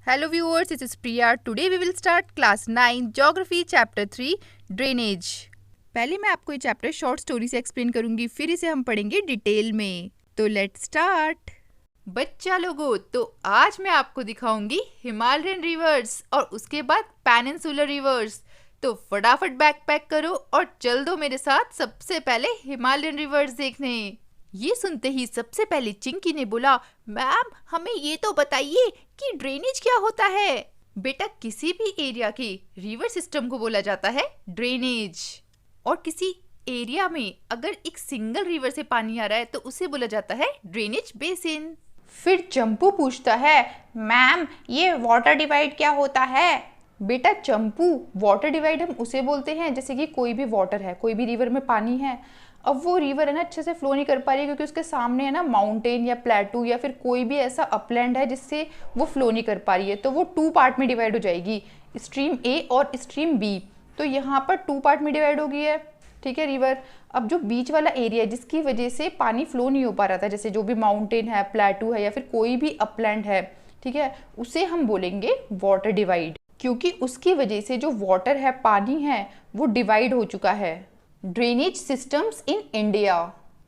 Hello viewers, this is Priya. Today we will start class 9 Geography chapter 3 Drainage. पहले मैं आपको ये chapter short story से explain करूंगी, फिर इसे हम पढ़ेंगे डिटेल में। तो लेट्स स्टार्ट। बच्चा लोगों, तो आज मैं आपको दिखाऊंगी हिमालयन रिवर्स और उसके बाद पेनिनसुलर रिवर्स। तो फटाफट बैग पैक करो और चल दो मेरे साथ सबसे पहले हिमालयन रिवर्स देखने। ये सुनते ही सबसे पहले चिंकी ने बोला, मैम हमें ये तो बताइए कि ड्रेनेज क्या होता है। बेटा, किसी भी एरिया के रिवर सिस्टम को बोला जाता है ड्रेनेज। और किसी एरिया में अगर एक सिंगल रिवर से पानी आ रहा है तो उसे बोला जाता है ड्रेनेज बेसिन। फिर चंपू पूछता है, मैम ये वाटर डिवाइड क्या होता है। बेटा चंपू, वाटर डिवाइड हम उसे बोलते हैं जैसे कि कोई भी वाटर है, कोई भी रिवर में पानी है, अब वो रिवर है ना अच्छे से फ्लो नहीं कर पा रही है क्योंकि उसके सामने है ना माउंटेन या प्लेटू या फिर कोई भी ऐसा अपलैंड है जिससे वो फ्लो नहीं कर पा रही है, तो वो 2 पार्ट में डिवाइड हो जाएगी, स्ट्रीम ए और स्ट्रीम बी। तो यहाँ पर 2 पार्ट में डिवाइड हो गई है, ठीक है रिवर। अब जो बीच वाला एरिया है जिसकी वजह से पानी फ्लो नहीं हो पा रहा था, जैसे जो भी माउंटेन है, प्लेटू है या फिर कोई भी अपलैंड है, ठीक है, उसे हम बोलेंगे वाटर डिवाइड, क्योंकि उसकी वजह से जो वाटर है, पानी है, वो डिवाइड हो चुका है। Drainage systems in India.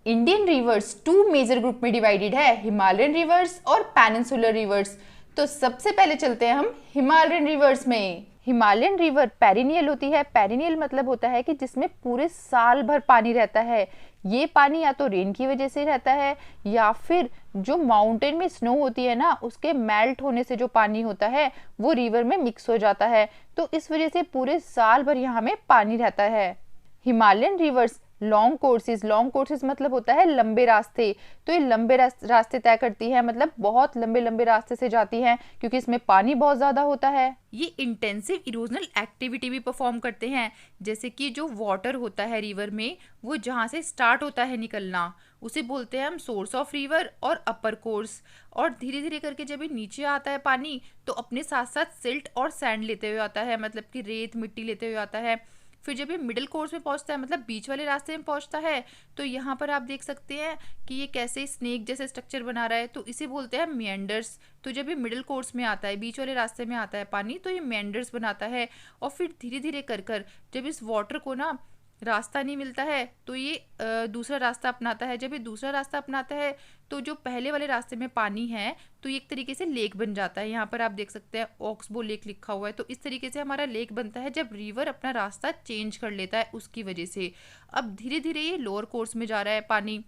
Indian rivers 2 major group में डिवाइडेड है, हिमालयन रिवर्स और पेनिनसुलर रिवर्स। तो सबसे पहले चलते हैं हम हिमालयन रिवर्स में। हिमालयन रिवर पेरिनियल होती है। पेरिनियल मतलब होता है कि जिसमें पूरे साल भर पानी रहता है। ये पानी या तो रेन की वजह से रहता है या फिर जो माउंटेन में स्नो होती है ना, उसके मेल्ट होने से जो पानी होता है वो रिवर में मिक्स हो जाता है, तो इस वजह से पूरे साल भर यहाँ में पानी रहता है। हिमालयन रिवर्स लॉन्ग कोर्सेज मतलब होता है लंबे रास्ते, तो ये लंबे रास्ते तय करती है, मतलब बहुत लंबे लंबे रास्ते से जाती हैं क्योंकि इसमें पानी बहुत ज़्यादा होता है। ये इंटेंसिव इरोजनल एक्टिविटी भी परफॉर्म करते हैं, जैसे कि जो वाटर होता है रिवर में, वो जहाँ से स्टार्ट होता है निकलना, उसे बोलते हैं हम सोर्स ऑफ रिवर और अपर कोर्स। और धीरे धीरे करके जब ये नीचे आता है पानी, तो अपने साथ साथ सिल्ट और सैंड लेते हुए आता है, मतलब कि रेत मिट्टी लेते हुए आता है। फिर जब ये मिडिल कोर्स में पहुंचता है, मतलब बीच वाले रास्ते में पहुंचता है, तो यहाँ पर आप देख सकते हैं कि ये कैसे स्नेक जैसे स्ट्रक्चर बना रहा है, तो इसे बोलते हैं मेंडर्स। तो जब ये मिडिल कोर्स में आता है, बीच वाले रास्ते में आता है पानी, तो ये मेंडर्स बनाता है। और फिर धीरे धीरे कर कर जब इस वाटर को ना रास्ता नहीं मिलता है, तो ये दूसरा रास्ता अपनाता है। जब ये दूसरा रास्ता अपनाता है, तो जो पहले वाले रास्ते में पानी है, तो ये एक तरीके से लेक बन जाता है। यहाँ पर आप देख सकते हैं ऑक्सबो लेक लिखा हुआ है, तो इस तरीके से हमारा लेक बनता है जब रिवर अपना रास्ता चेंज कर लेता है उसकी वजह से। अब धीरे धीरे ये लोअर कोर्स में जा रहा है पानी।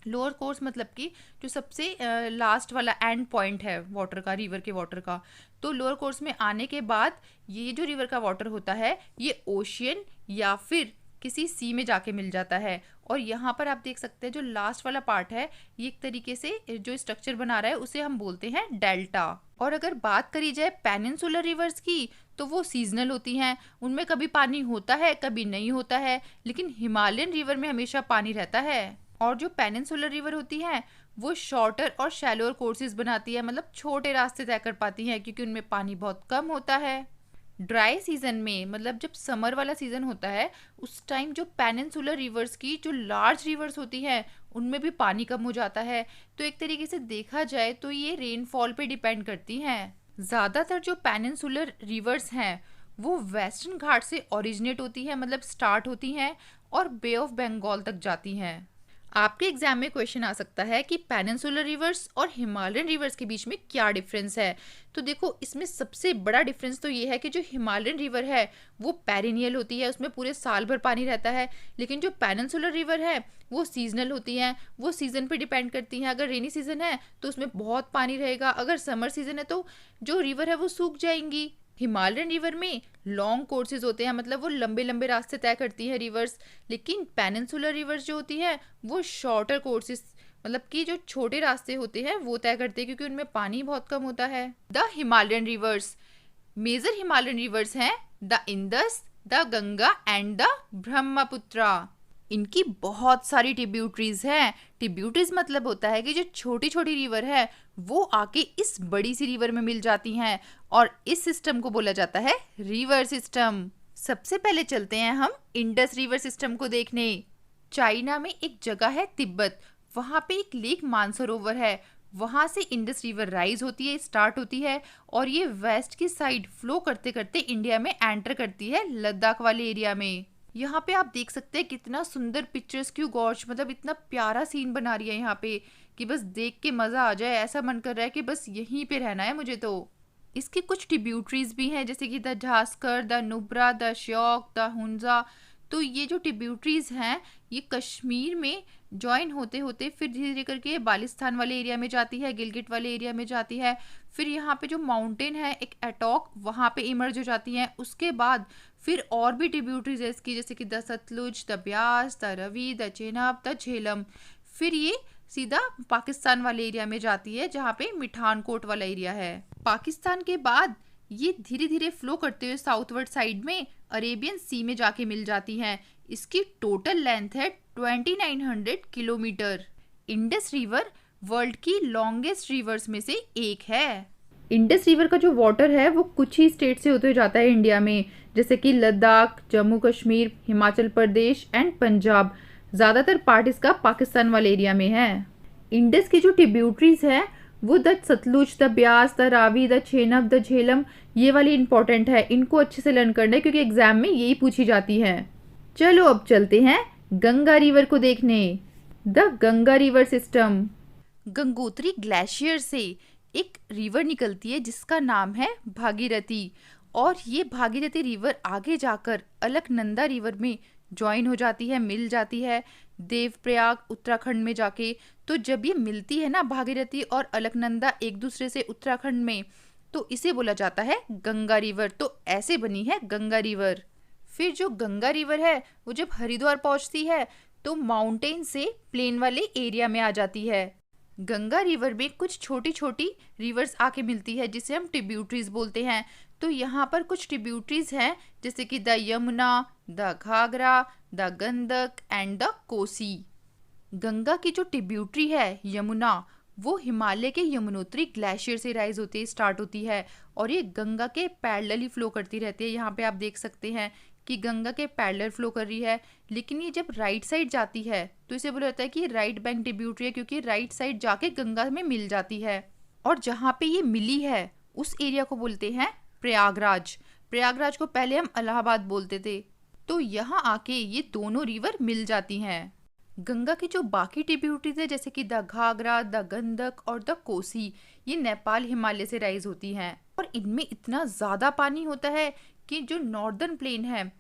लोअर कोर्स मतलब कि जो सबसे लास्ट वाला एंड पॉइंट है वाटर का, रिवर के वाटर का। तो लोअर कोर्स में आने के बाद ये जो रिवर का वाटर होता है, ये ओशियन या फिर किसी सी में जाके मिल जाता है। और यहाँ पर आप देख सकते हैं जो लास्ट वाला पार्ट है, ये एक तरीके से जो स्ट्रक्चर बना रहा है उसे हम बोलते हैं डेल्टा। और अगर बात करी जाए पेनिनसुलर रिवर्स की, तो वो सीजनल होती हैं, उनमें कभी पानी होता है कभी नहीं होता है, लेकिन हिमालयन रिवर में हमेशा पानी रहता है। और जो पेनिनसुलर रिवर होती हैं, वो शॉर्टर और शैलोअर कोर्सेज बनाती है, मतलब छोटे रास्ते तय कर पाती हैं क्योंकि उनमें पानी बहुत कम होता है। ड्राई सीजन में, मतलब जब समर वाला सीजन होता है, उस टाइम जो पेनिनसुलर रिवर्स की जो लार्ज रिवर्स होती हैं उनमें भी पानी कम हो जाता है। तो एक तरीके से देखा जाए तो ये रेनफॉल पे डिपेंड करती हैं। ज़्यादातर जो पेनिनसुलर रिवर्स हैं वो वेस्टर्न घाट से ओरिजिनेट होती है, मतलब स्टार्ट होती हैं और बे ऑफ बंगाल तक जाती हैं। आपके एग्जाम में क्वेश्चन आ सकता है कि पेनिनसुलर रिवर्स और हिमालयन रिवर्स के बीच में क्या डिफरेंस है। तो देखो, इसमें सबसे बड़ा डिफरेंस तो ये है कि जो हिमालयन रिवर है वो पेरिनियल होती है, उसमें पूरे साल भर पानी रहता है, लेकिन जो पेनिनसुलर रिवर है वो सीजनल होती हैं, वो सीजन पे डिपेंड करती हैं। अगर रेनी सीजन है तो उसमें बहुत पानी रहेगा, अगर समर सीजन है तो जो रिवर है वो सूख जाएंगी। हिमालयन रिवर में लॉन्ग कोर्सेज होते हैं, मतलब वो लंबे लंबे रास्ते तय करती है रिवर्स, लेकिन पेनिनसुलर रिवर्स जो होती है वो शॉर्टर कोर्सेज, मतलब कि जो छोटे रास्ते होते हैं वो तय करते हैं क्योंकि उनमें पानी बहुत कम होता है। The Himalayan rivers, major Himalayan rivers हैं the Indus, the Ganga and the Brahmaputra. इनकी बहुत सारी ट्रिब्यूटरीज हैं। ट्रिब्यूटरीज मतलब होता है कि जो छोटी छोटी रिवर है वो आके इस बड़ी सी रिवर में मिल जाती हैं, और इस सिस्टम को बोला जाता है रिवर सिस्टम। सबसे पहले चलते हैं हम इंडस रिवर सिस्टम को देखने। चाइना में एक जगह है तिब्बत, वहाँ पे एक लेक मानसरोवर है। वहां से इंडस रिवर राइज होती है, स्टार्ट होती है और ये वेस्ट की साइड फ्लो करते करते इंडिया में एंटर करती है लद्दाख वाले एरिया में। यहाँ पे आप देख सकते हैं कितना सुंदर पिक्चर्स क्यू गॉश, मतलब इतना प्यारा सीन बना रही है यहाँ पे कि बस देख के मजा आ जाए, ऐसा मन कर रहा है कि बस यहीं पे रहना है मुझे। तो इसके कुछ ट्रिब्यूटरीज भी हैं जैसे कि the Zanskar, the Nubra, the Shyok, the Hunza. तो ये जो ट्रिब्यूटरीज हैं ये कश्मीर में ज्वाइन होते होते फिर धीरे धीरे करके बालिस्तान वाले एरिया में जाती है, गिलगिट वाले एरिया में जाती है, फिर यहाँ पे जो माउंटेन है एक एटॉक वहाँ पे इमर्ज हो जाती हैं। उसके बाद फिर और भी ट्रिब्यूटरीज है इसकी जैसे कि the Sutlej, the Beas, the Ravi, the Chenab, the Jhelum. फिर ये सीधा पाकिस्तान वाले एरिया में जाती है जहाँ पे मिठानकोट वाला एरिया है। पाकिस्तान के बाद ये धीरे धीरे फ्लो करते हुए साउथवर्ड साइड में अरेबियन सी में जाके मिल जाती हैं। इसकी टोटल लेंथ है 2900 किलोमीटर। इंडस रिवर वर्ल्ड की लॉन्गेस्ट रिवर्स में से एक है। इंडस रिवर का जो वाटर है वो कुछ ही स्टेट से होते हुए जाता है इंडिया में, जैसे कि लद्दाख, जम्मू कश्मीर, हिमाचल प्रदेश एंड पंजाब। ज़्यादातर पार्ट इसका पाकिस्तान वाले एरिया में है। इंडस की जो ट्रिब्यूटरीज हैं वो the Sutlej, the Beas, the Ravi, the Jhelum, the Jhelum, ये वाली इंपॉर्टेंट है, इनको अच्छे से लर्न करना है क्योंकि एग्जाम में यही पूछी जाती है। चलो अब चलते हैं गंगा रिवर को देखने। The Ganga river system. Gangotri glacier से एक रिवर निकलती है जिसका नाम है भागीरथी, और ये भागीरथी रिवर आगे जाकर अलकनंदा रिवर में ज्वाइन हो जाती है, मिल जाती है देवप्रयाग उत्तराखंड में जाके। तो जब ये मिलती है ना भागीरथी और अलकनंदा एक दूसरे से उत्तराखंड में, तो इसे बोला जाता है गंगा रिवर। तो ऐसे बनी है गंगा रिवर। फिर जो गंगा रिवर है वो जब हरिद्वार पहुंचती है तो माउंटेन से प्लेन वाले एरिया में आ जाती है। गंगा रिवर में कुछ छोटी छोटी रिवर्स आके मिलती है जिसे हम ट्रिब्यूटरीज बोलते हैं। तो यहाँ पर कुछ ट्रिब्यूटरीज हैं जैसे कि the Yamuna, the Ghaghara, the Gandak and the Kosi. Ganga की जो ट्रिब्यूटरी है यमुना, वो हिमालय के यमुनोत्री ग्लेशियर से राइज होती स्टार्ट होती है और ये गंगा के पैरेलली फ्लो करती रहती है। यहाँ पे आप देख सकते हैं कि गंगा के पैरेलल फ्लो कर रही है, लेकिन ये जब राइट साइड जाती है तो इसे बोला जाता है कि राइट बैंक ट्रिब्यूटरी है क्योंकि राइट साइड जाके गंगा में मिल जाती है। और जहाँ पे ये मिली है उस एरिया को बोलते हैं प्रयागराज। प्रयागराज को पहले हम इलाहाबाद बोलते थे। तो यहाँ आके ये दोनों रिवर मिल जाती हैं। गंगा की जो बाकी ट्रिब्यूटरीज है जैसे कि द घाघरा, द गंडक और द कोसी, ये नेपाल हिमालय से राइज होती हैं और इनमें इतना ज़्यादा पानी होता है कि जो नॉर्दर्न प्लेन है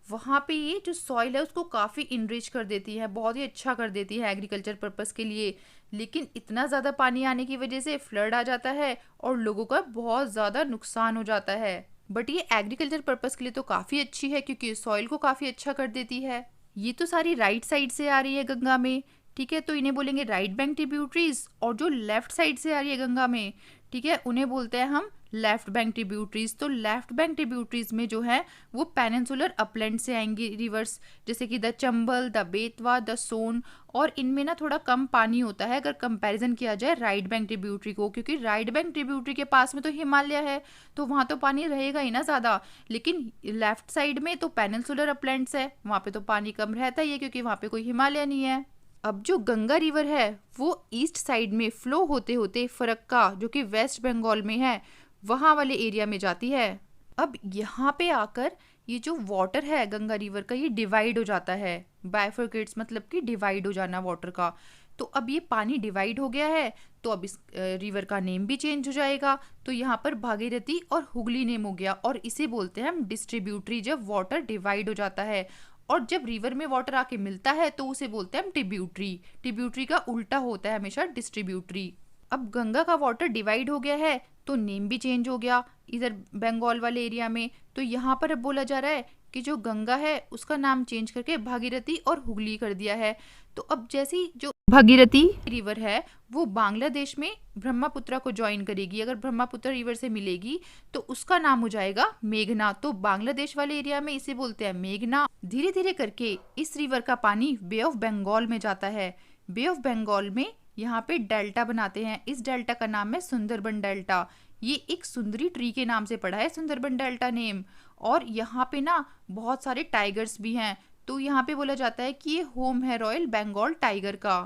वहाँ पे ये जो सॉइल है उसको काफ़ी इनरिच कर देती है, बहुत ही अच्छा कर देती है एग्रीकल्चर पर्पस के लिए। लेकिन इतना ज़्यादा पानी आने की वजह से फ्लड आ जाता है और लोगों का बहुत ज़्यादा नुकसान हो जाता है। बट ये एग्रीकल्चर पर्पस के लिए तो काफ़ी अच्छी है क्योंकि सॉइल को काफ़ी अच्छा कर देती है। ये तो सारी राइट साइड से आ रही है गंगा में, ठीक है, तो इन्हें बोलेंगे राइट बैंक ट्रिब्यूटरीज। और जो लेफ्ट साइड से आ रही है गंगा में, ठीक है, उन्हें बोलते हैं हम लेफ्ट बैंक ट्रिब्यूटरीज। तो लेफ्ट बैंक ट्रिब्यूटरीज में जो है वो पेनिनसुलर अपलैंड से आएंगी रिवर्स जैसे कि the Chambal, the Betwa, the Son. और इनमें ना थोड़ा कम पानी होता है अगर कंपैरिजन किया जाए राइट बैंक ट्रिब्यूटरी को, क्योंकि राइट बैंक ट्रिब्यूटरी के पास में तो हिमालय है तो वहाँ तो पानी रहेगा ही ना ज़्यादा। लेकिन लेफ्ट साइड में तो पेनिनसुलर अपलैंड्स है, वहाँ पे तो पानी कम रहता ही है क्योंकि वहाँ पे कोई हिमालय नहीं है। अब जो गंगा रिवर है वो ईस्ट साइड में फ्लो होते होते फरक्का जो कि वेस्ट बंगाल में है वहाँ वाले एरिया में जाती है। अब यहाँ पे आकर ये जो वाटर है गंगा रिवर का ये डिवाइड हो जाता है, बाइफरकेट्स मतलब कि डिवाइड हो जाना वाटर का। तो अब ये पानी डिवाइड हो गया है तो अब इस रिवर का नेम भी चेंज हो जाएगा। तो यहाँ पर भागीरथी और हुगली नेम हो गया और इसे बोलते हैं हम डिस्ट्रीब्यूटरी जब वाटर डिवाइड हो जाता है। और जब रिवर में वाटर आके मिलता है तो उसे बोलते हैं हम ट्रिब्यूटरी। ट्रिब्यूटरी का उल्टा होता है हमेशा डिस्ट्रीब्यूटरी। अब गंगा का वाटर डिवाइड हो गया है तो नेम भी चेंज हो गया इधर बंगाल वाले एरिया में। तो यहाँ पर अब बोला जा रहा है कि जो गंगा है उसका नाम चेंज करके भागीरथी और हुगली कर दिया है। तो अब जैसी जो भागीरथी रिवर है वो बांग्लादेश में ब्रह्मपुत्र को ज्वाइन करेगी, अगर ब्रह्मपुत्र रिवर से मिलेगी तो उसका नाम हो जाएगा मेघना। तो बांग्लादेश वाले एरिया में इसे बोलते हैं मेघना। धीरे धीरे करके इस रिवर का पानी बे ऑफ बंगाल में जाता है। बे ऑफ बंगाल में यहाँ पे डेल्टा बनाते हैं, इस डेल्टा का नाम है सुंदरबन डेल्टा। ये एक सुंदरी ट्री के नाम से पड़ा है सुंदरबन डेल्टा नेम। और यहाँ पे ना बहुत सारे टाइगर्स भी हैं तो यहाँ पे बोला जाता है कि ये होम है रॉयल बंगाल टाइगर का।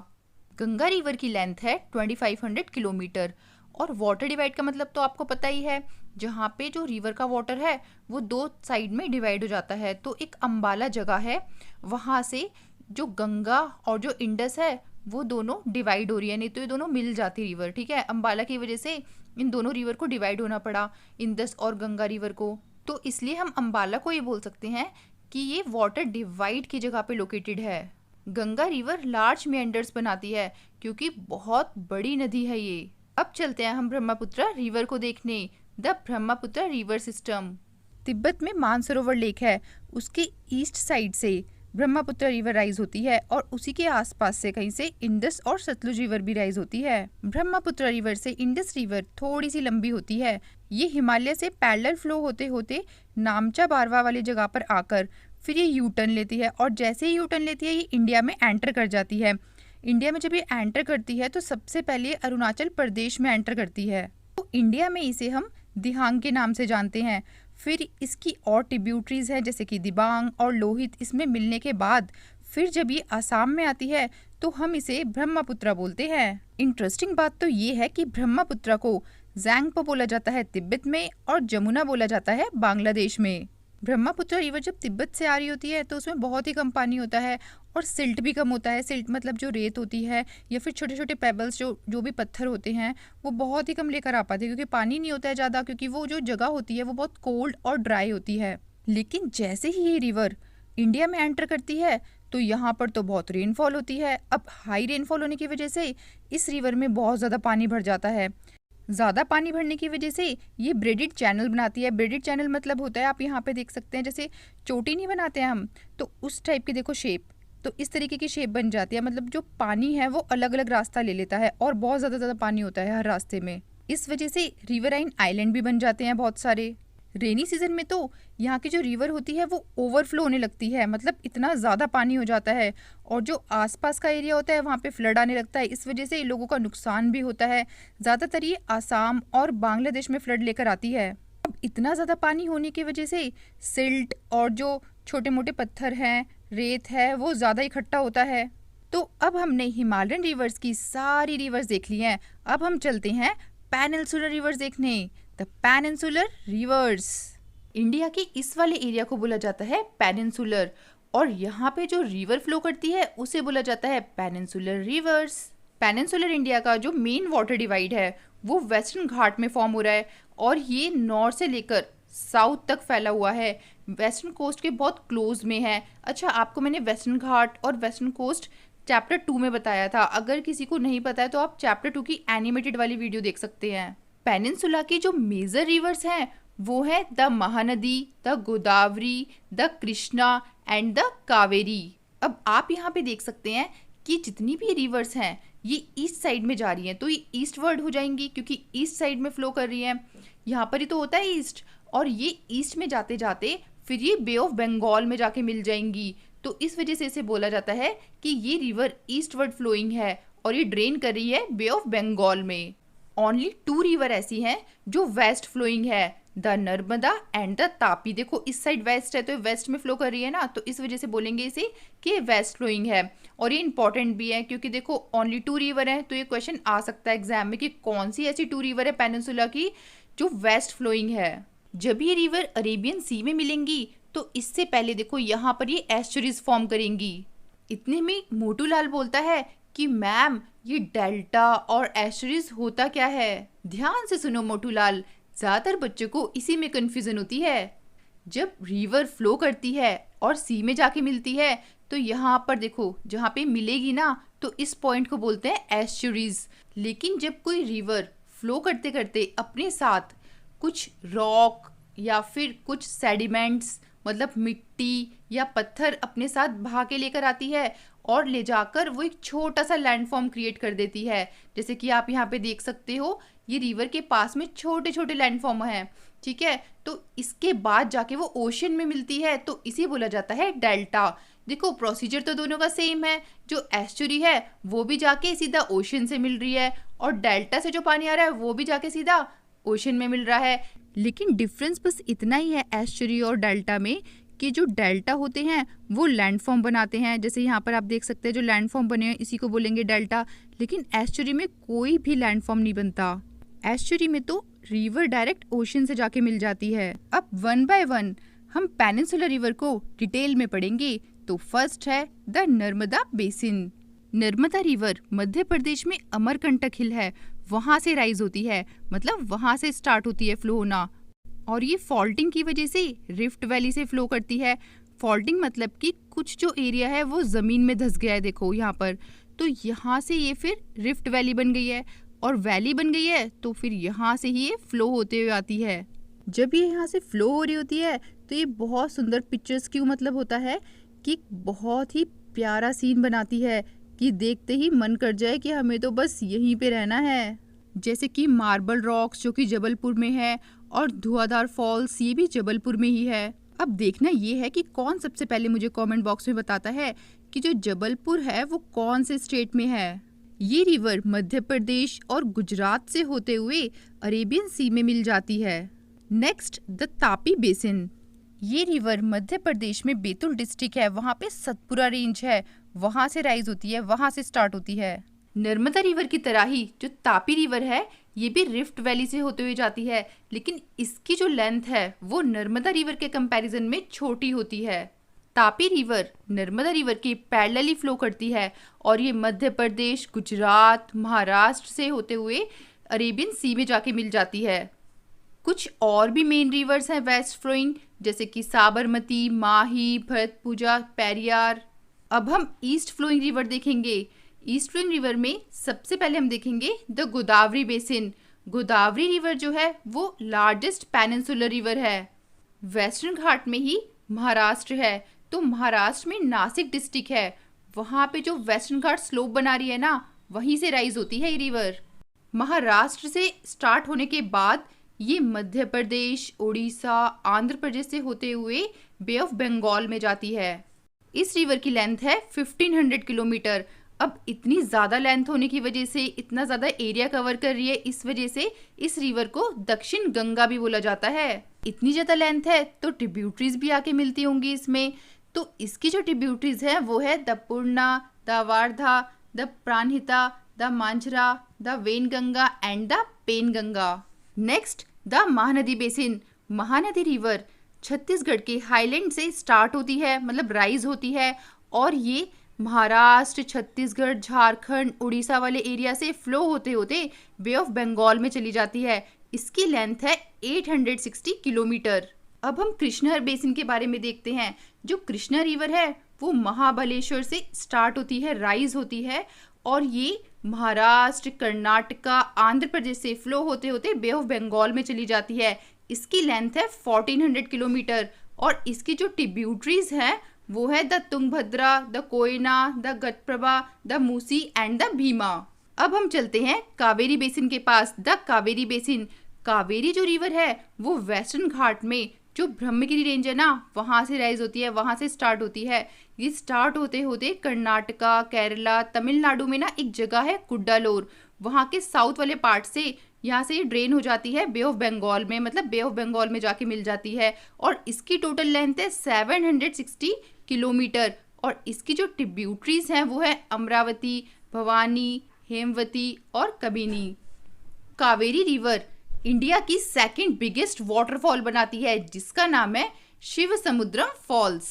गंगा रिवर की लेंथ है 2500 किलोमीटर। और वाटर डिवाइड का मतलब तो आपको पता ही है, जहाँ पे जो रिवर का वाटर है वो दो साइड में डिवाइड हो जाता है। तो एक अम्बाला जगह है, वहाँ से जो गंगा और जो इंडस है वो दोनों डिवाइड हो रही है, नहीं तो ये दोनों मिल जाती रिवर। ठीक है, अम्बाला की वजह से इन दोनों रिवर को डिवाइड होना पड़ा, इंडस और गंगा रिवर को। तो इसलिए हम अम्बाला को ये बोल सकते हैं कि ये वाटर डिवाइड की जगह पे लोकेटेड है। गंगा रिवर लार्ज मेंडर्स बनाती है क्योंकि बहुत बड़ी नदी है ये। अब चलते हैं हम ब्रह्मपुत्र रिवर को देखने, the Brahmaputra river system. Tibet में मानसरोवर लेक है, उसके ईस्ट साइड से ब्रह्मपुत्र रिवर राइज होती है और उसी के आसपास से कहीं से इंडस और सतलुज रिवर भी राइज होती है। ब्रह्मपुत्र रिवर से इंडस रिवर थोड़ी सी लंबी होती है। ये हिमालय से पैरेलल फ्लो होते होते नामचा बारवा वाली जगह पर आकर फिर ये यू टर्न लेती है, और जैसे ही यू टर्न लेती है ये इंडिया में एंटर कर जाती है। इंडिया में जब ये एंटर करती है तो सबसे पहले अरुणाचल प्रदेश में एंटर करती है। तो इंडिया में इसे हम दिहांग के नाम से जानते हैं। फिर इसकी और ट्रिब्यूटरीज हैं जैसे कि दिबांग और लोहित, इसमें मिलने के बाद फिर जब ये असम में आती है तो हम इसे ब्रह्मपुत्र बोलते हैं। इंटरेस्टिंग बात तो ये है कि ब्रह्मपुत्र को ज़ैंगपो बोला जाता है तिब्बत में और जमुना बोला जाता है बांग्लादेश में। ब्रह्मपुत्र रिवर जब तिब्बत से आ रही होती है तो उसमें बहुत ही कम पानी होता है और सिल्ट भी कम होता है। सिल्ट मतलब जो रेत होती है या फिर छोटे छोटे पेबल्स जो भी पत्थर होते हैं वो बहुत ही कम लेकर आ पाते हैं, क्योंकि पानी नहीं होता है ज़्यादा, क्योंकि वो जो जगह होती है वो बहुत कोल्ड और ड्राई होती है। लेकिन जैसे ही ये रिवर इंडिया में एंटर करती है तो यहाँ पर तो बहुत रेनफॉल होती है। अब हाई रेनफॉल होने की वजह से इस रिवर में बहुत ज़्यादा पानी भर जाता है। ज़्यादा पानी भरने की वजह से ये ब्रेडेड चैनल बनाती है। ब्रेडेड चैनल मतलब होता है, आप यहाँ पे देख सकते हैं जैसे चोटी नहीं बनाते हैं हम, तो उस टाइप की देखो शेप, तो इस तरीके की शेप बन जाती है। मतलब जो पानी है वो अलग अलग रास्ता ले लेता है और बहुत ज़्यादा पानी होता है हर रास्ते में। इस वजह से रिवराइन आइलैंड भी बन जाते हैं बहुत सारे। रेनी सीजन में तो यहाँ की जो रिवर होती है वो ओवरफ्लो होने लगती है, मतलब इतना ज़्यादा पानी हो जाता है और जो आसपास का एरिया होता है वहाँ पे फ्लड आने लगता है। इस वजह से लोगों का नुकसान भी होता है। ज़्यादातर ये आसाम और बांग्लादेश में फ्लड लेकर आती है। अब इतना ज़्यादा पानी होने की वजह से सिल्ट और जो छोटे मोटे पत्थर हैं, रेत है, वो ज़्यादा इकट्ठा होता है। तो अब हमने हिमालयन रिवर्स की सारी रिवर्स देख ली हैं। अब हम चलते हैं पेनिनसुलर रिवर्स देखने, द पेनिनसुलर रिवर्स। इंडिया के इस वाले एरिया को बोला जाता है पेनिनसुलर, और यहाँ पे जो रिवर फ्लो करती है उसे बोला जाता है पेनिनसुलर रिवर्स। पेनिनसुलर इंडिया का जो मेन वाटर डिवाइड है वो वेस्टर्न घाट में फॉर्म हो रहा है और ये नॉर्थ से लेकर साउथ तक फैला हुआ है, वेस्टर्न कोस्ट के बहुत क्लोज में है। अच्छा, आपको मैंने वेस्टर्न घाट और वेस्टर्न कोस्ट चैप्टर 2 में बताया था, अगर किसी को नहीं पता है तो आप चैप्टर 2 की एनिमेटेड वाली वीडियो देख सकते हैं। पेनिनसुला की जो मेजर रिवर्स हैं वो है the Mahanadi, the Godavari, the Krishna and the Kaveri. अब आप यहाँ पे देख सकते हैं कि जितनी भी रिवर्स हैं ये ईस्ट साइड में जा रही हैं, तो ये ईस्ट वर्ड हो जाएंगी क्योंकि ईस्ट साइड में फ्लो कर रही हैं। यहाँ पर ही तो होता है ईस्ट, और ये ईस्ट में जाते जाते फिर ये बे ऑफ बंगाल में जाके मिल जाएंगी। तो इस वजह से इसे बोला जाता है कि ये रिवर ईस्ट वर्ड फ्लोइंग है और ये ड्रेन कर रही है बे ऑफ बंगाल में। ओनली 2 रिवर ऐसी हैं जो वेस्ट फ्लोइंग है, the Narmada and the Tapi. देखो इस साइड वेस्ट है तो वेस्ट में फ्लो कर रही है ना, तो इस वजह से बोलेंगे इसे कि वेस्ट फ्लोइंग है। और ये इंपॉर्टेंट भी है क्योंकि देखो ओनली 2 रिवर है, तो ये क्वेश्चन आ सकता है एग्जाम में कि कौन सी ऐसी 2 रिवर है पेनिनसुला की जो वेस्ट फ्लोइंग है। जब ये रिवर अरेबियन सी में मिलेंगी तो इससे पहले देखो यहाँ पर ये एस्चुरीज फॉर्म करेंगी। इतने में मोटूलाल बोलता है कि मैम ये डेल्टा और एस्चुरीज होता क्या है। ध्यान से सुनो मोटूलाल, ज्यादातर बच्चों को इसी में कंफ्यूजन होती है। जब रिवर फ्लो करती है और सी में जाके मिलती है तो यहाँ पर देखो जहाँ पे मिलेगी ना, तो इस पॉइंट को बोलते हैं एस्चुरीज। लेकिन जब कोई रिवर फ्लो करते करते अपने साथ कुछ रॉक या फिर कुछ सेडिमेंट्स मतलब मिट्टी या पत्थर अपने साथ बहा के लेकर आती है और ले जाकर वो एक छोटा सा लैंडफॉर्म क्रिएट कर देती है, जैसे कि आप यहाँ पे देख सकते हो ये रिवर के पास में छोटे छोटे लैंडफॉर्म हैं, ठीक है। तो इसके बाद जाके वो ओशन में मिलती है, तो इसे बोला जाता है डेल्टा। देखो प्रोसीजर तो दोनों का सेम है, जो एस्चुरी है वो भी जाके सीधा ओशन से मिल रही है और डेल्टा से जो पानी आ रहा है वो भी जाके सीधा ओशन में मिल रहा है। लेकिन डिफरेंस बस इतना ही है एस्चुरी और डेल्टा में इनके जो डेल्टा होते हैं वो लैंडफॉर्म बनाते हैं। जैसे यहाँ पर आप देख सकते हैं जो लैंडफॉर्म बने हैं इसी को बोलेंगे डेल्टा। लेकिन एस्चुरी में कोई भी लैंडफॉर्म नहीं बनता। एस्चुरी में तो रिवर डायरेक्ट ओशन से जाके मिल जाती है। अब वन बाय वन हम पेनिनसुलर रिवर को डिटेल में पढ़ेंगे। तो फर्स्ट है the Narmada basin. Narmada river Madhya Pradesh में अमरकंटक हिल है, वहां से राइज होती है, मतलब वहां से स्टार्ट होती है फ्लो होना। और ये फॉल्टिंग की वजह से रिफ्ट वैली से फ्लो करती है। फॉल्टिंग मतलब कि कुछ जो एरिया है वो जमीन में धंस गया है, देखो यहाँ पर, तो यहाँ से ये फिर रिफ्ट वैली बन गई है और वैली बन गई है तो फिर यहाँ से ही ये फ्लो होते हुए आती है। जब ये यहाँ से फ्लो हो रही होती है तो ये बहुत सुंदर पिक्चर्स क्यों मतलब होता है कि बहुत ही प्यारा सीन बनाती है कि देखते ही मन कर जाए कि हमें तो बस यहीं पे रहना है। जैसे कि मार्बल रॉक्स जो कि जबलपुर में है और धुआंधार फॉल्स ये भी जबलपुर में ही है। अब देखना ये है कि कौन सबसे पहले मुझे कमेंट बॉक्स में बताता है कि जो जबलपुर है वो कौन से स्टेट में है। ये रिवर मध्य प्रदेश और गुजरात से होते हुए अरेबियन सी में मिल जाती है। Next the Tapi basin. ये रिवर मध्य प्रदेश में बैतूल डिस्ट्रिक्ट है, वहाँ पे सतपुरा रेंज है, वहाँ से राइज होती है, वहाँ से स्टार्ट होती है। नर्मदा रिवर की तरह ही जो तापी रिवर है ये भी रिफ्ट वैली से होते हुए जाती है, लेकिन इसकी जो लेंथ है वो नर्मदा रिवर के कंपैरिजन में छोटी होती है। तापी रिवर नर्मदा रिवर की पैरेलली फ्लो करती है और ये मध्य प्रदेश, गुजरात, महाराष्ट्र से होते हुए अरेबियन सी में जाके मिल जाती है। कुछ और भी मेन रिवर्स हैं वेस्ट फ्लोइंग, जैसे कि साबरमती, माही, भरतपुजा, पेरियार। अब हम ईस्ट फ्लोइंग रिवर देखेंगे। ईस्ट फ्लोइंग रिवर में सबसे पहले हम देखेंगे the Godavari basin. Godavari river जो है वो लार्जेस्ट पेनिनसुलर रिवर है। वेस्टर्न घाट में ही महाराष्ट्र है, तो महाराष्ट्र में नासिक डिस्ट्रिक्ट है, वहाँ पे जो वेस्टर्न घाट स्लोप बना रही है ना, वहीं से राइज होती है ये रिवर। महाराष्ट्र से स्टार्ट होने के बाद ये मध्य प्रदेश, उड़ीसा, आंध्र प्रदेश से होते हुए बे ऑफ बंगाल में जाती है। इस रिवर की लेंथ है 1500 किलोमीटर। अब इतनी ज़्यादा लेंथ होने की वजह से, इतना ज़्यादा एरिया कवर कर रही है, इस वजह से इस रिवर को दक्षिण गंगा भी बोला जाता है। इतनी ज़्यादा लेंथ है तो ट्रिब्यूटरीज भी आके मिलती होंगी इसमें। तो इसकी जो ट्रिब्यूटरीज है वो है the Purna, the Wardha, the Pranhita, the Manjra, the Wainganga and the Penganga. Next the Mahanadi basin. Mahanadi river Chhattisgarh के हाईलैंड से स्टार्ट होती है, मतलब राइज होती है, और ये महाराष्ट्र, छत्तीसगढ़, झारखंड, उड़ीसा वाले एरिया से फ्लो होते होते बे ऑफ बंगाल में चली जाती है। इसकी लेंथ है 860 किलोमीटर। अब हम कृष्णा बेसिन के बारे में देखते हैं। जो कृष्णा रिवर है वो महाबलेश्वर से स्टार्ट होती है, राइज होती है, और ये महाराष्ट्र, कर्नाटका, आंध्र प्रदेश से फ्लो होते होते बे ऑफ बंगाल में चली जाती है। इसकी लेंथ है 1400 किलोमीटर और इसकी जो ट्रिब्यूटरीज हैं वो है the Tungabhadra, the Koyna, the Ghataprabha, the Musi and the Bhima. अब हम चलते हैं कावेरी बेसिन के पास। The Kaveri basin. कावेरी जो रिवर है वो वेस्टर्न घाट में जो ब्रह्मगिरी रेंज है ना, वहाँ से राइज होती है, वहाँ से स्टार्ट होती है। ये स्टार्ट होते होते कर्नाटका, केरला, तमिलनाडु में ना एक जगह है कुड्डालोर, वहाँ के साउथ वाले पार्ट से यहाँ से ड्रेन हो जाती है बे ऑफ बंगाल में, मतलब बे ऑफ बंगाल में जाके मिल जाती है। और इसकी टोटल लेंथ है 760 किलोमीटर। और इसकी जो ट्रिब्यूटरीज हैं वो है अमरावती, भवानी, हेमवती और कबिनी। कावेरी रिवर इंडिया की सेकंड बिगेस्ट वाटरफॉल बनाती है, जिसका नाम है शिव समुद्रम फॉल्स।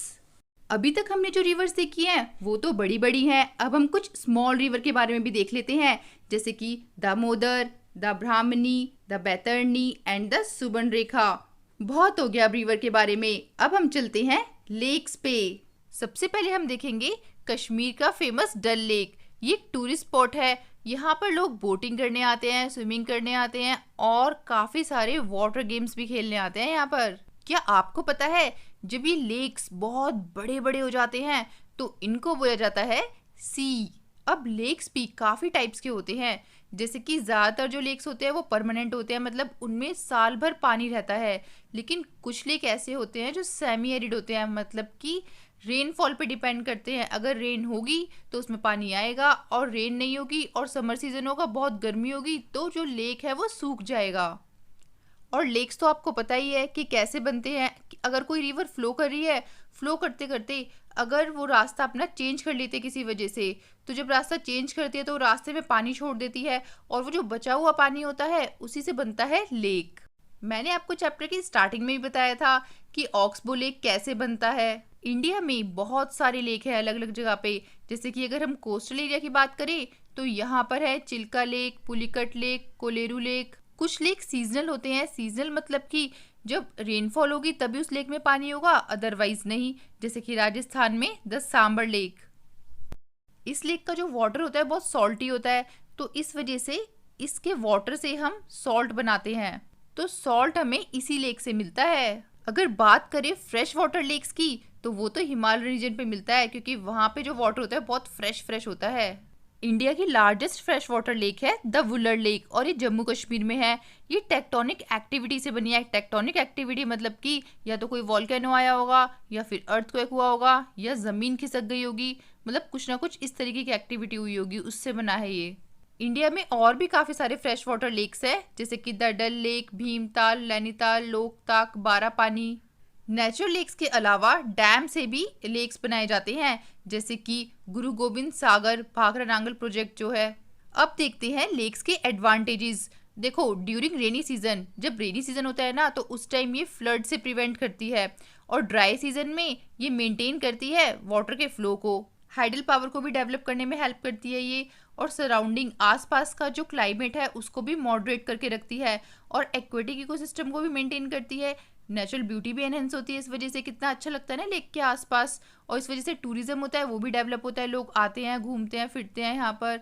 अभी तक हमने जो रिवर्स देखी हैं वो तो बड़ी बड़ी हैं। अब हम कुछ स्मॉल रिवर के बारे में भी देख लेते हैं, जैसे कि Damodar, the Brahmani, the Baitarani and the Subarnarekha. बहुत हो गया अब रिवर के बारे में। अब हम चलते हैं लेक्स पे। सबसे पहले हम देखेंगे कश्मीर का फेमस डल लेक। ये एक टूरिस्ट स्पॉट है, यहाँ पर लोग बोटिंग करने आते हैं, स्विमिंग करने आते हैं और काफ़ी सारे वाटर गेम्स भी खेलने आते हैं यहाँ पर। क्या आपको पता है जब ये लेक्स बहुत बड़े बड़े हो जाते हैं तो इनको बोला जाता है सी। अब लेक्स भी काफ़ी टाइप्स के होते हैं, जैसे कि ज़्यादातर जो लेक्स होते हैं वो परमानेंट होते हैं, मतलब उनमें साल भर पानी रहता है। लेकिन कुछ लेक ऐसे होते हैं जो सेमी एरिड होते हैं, मतलब कि रेनफॉल पे डिपेंड करते हैं। अगर रेन होगी तो उसमें पानी आएगा, और रेन नहीं होगी और समर सीजन होगा, बहुत गर्मी होगी, तो जो लेक है वो सूख जाएगा। और लेक्स तो आपको पता ही है कि कैसे बनते हैं। अगर कोई रिवर फ्लो कर रही है, फ्लो करते करते अगर वो रास्ता अपना चेंज कर लेते किसी वजह से, तो जब रास्ता चेंज करती है तो रास्ते में पानी छोड़ देती है और वो जो बचा हुआ पानी होता है उसी से बनता है लेक। मैंने आपको चैप्टर की स्टार्टिंग में ही बताया था कि ऑक्सबो लेक कैसे बनता है। इंडिया में बहुत सारे लेक हैं अलग अलग जगह पे। जैसे कि अगर हम कोस्टल एरिया की बात करें तो यहाँ पर है Chilika lake, Pulicat lake, Kolleru lake. कुछ लेक सीजनल होते हैं। सीजनल मतलब कि जब रेनफॉल होगी तभी उस लेक में पानी होगा, अदरवाइज नहीं। जैसे कि राजस्थान में द सांबर लेक। इस लेक का जो वाटर होता है बहुत सॉल्टी होता है, तो इस वजह से इसके वाटर से हम सॉल्ट बनाते हैं। तो सॉल्ट हमें इसी लेक से मिलता है। अगर बात करें फ्रेश वाटर लेक्स की तो वो तो हिमालय रीजन पे मिलता है, क्योंकि वहाँ पे जो वाटर होता है बहुत फ्रेश होता है। इंडिया की लार्जेस्ट फ्रेश वाटर लेक है द वुलर लेक और ये जम्मू कश्मीर में है। ये टेक्टोनिक एक्टिविटी से बनी है। टेक्टोनिक एक्टिविटी मतलब कि या तो कोई वॉल्केनो आया होगा या फिर अर्थक्वेक हुआ होगा या ज़मीन खिसक गई होगी, मतलब कुछ ना कुछ इस तरीके की एक्टिविटी हुई होगी, उससे बना है ये। इंडिया में और भी काफ़ी सारे फ्रेश वाटर लेक्स हैं, जैसे कि the Dal lake, Bhimtal, Nainital, Loktak, Barapani. Natural lakes के अलावा डैम से भी लेक्स बनाए जाते हैं, जैसे कि गुरु गोविंद सागर भाखड़ा नांगल प्रोजेक्ट जो है। अब देखते हैं लेक्स के एडवांटेजेस। देखो, ड्यूरिंग रेनी सीजन, जब रेनी सीजन होता है ना तो उस टाइम ये फ्लड से प्रिवेंट करती है, और ड्राई सीजन में ये मेंटेन करती है वाटर के फ्लो को। हाइडल पावर को भी डेवलप करने में हेल्प करती है ये, और सराउंडिंग आसपास का जो क्लाइमेट है उसको भी मॉडरेट करके रखती है, और एक्वेटिक इकोसिस्टम को भी मेंटेन करती है। नेचुरल ब्यूटी भी एनहेंस होती है इस वजह से। कितना अच्छा लगता है ना लेक के आसपास, और इस वजह से टूरिज्म होता है वो भी डेवलप होता है। लोग आते हैं, घूमते हैं, फिरते हैं यहाँ पर।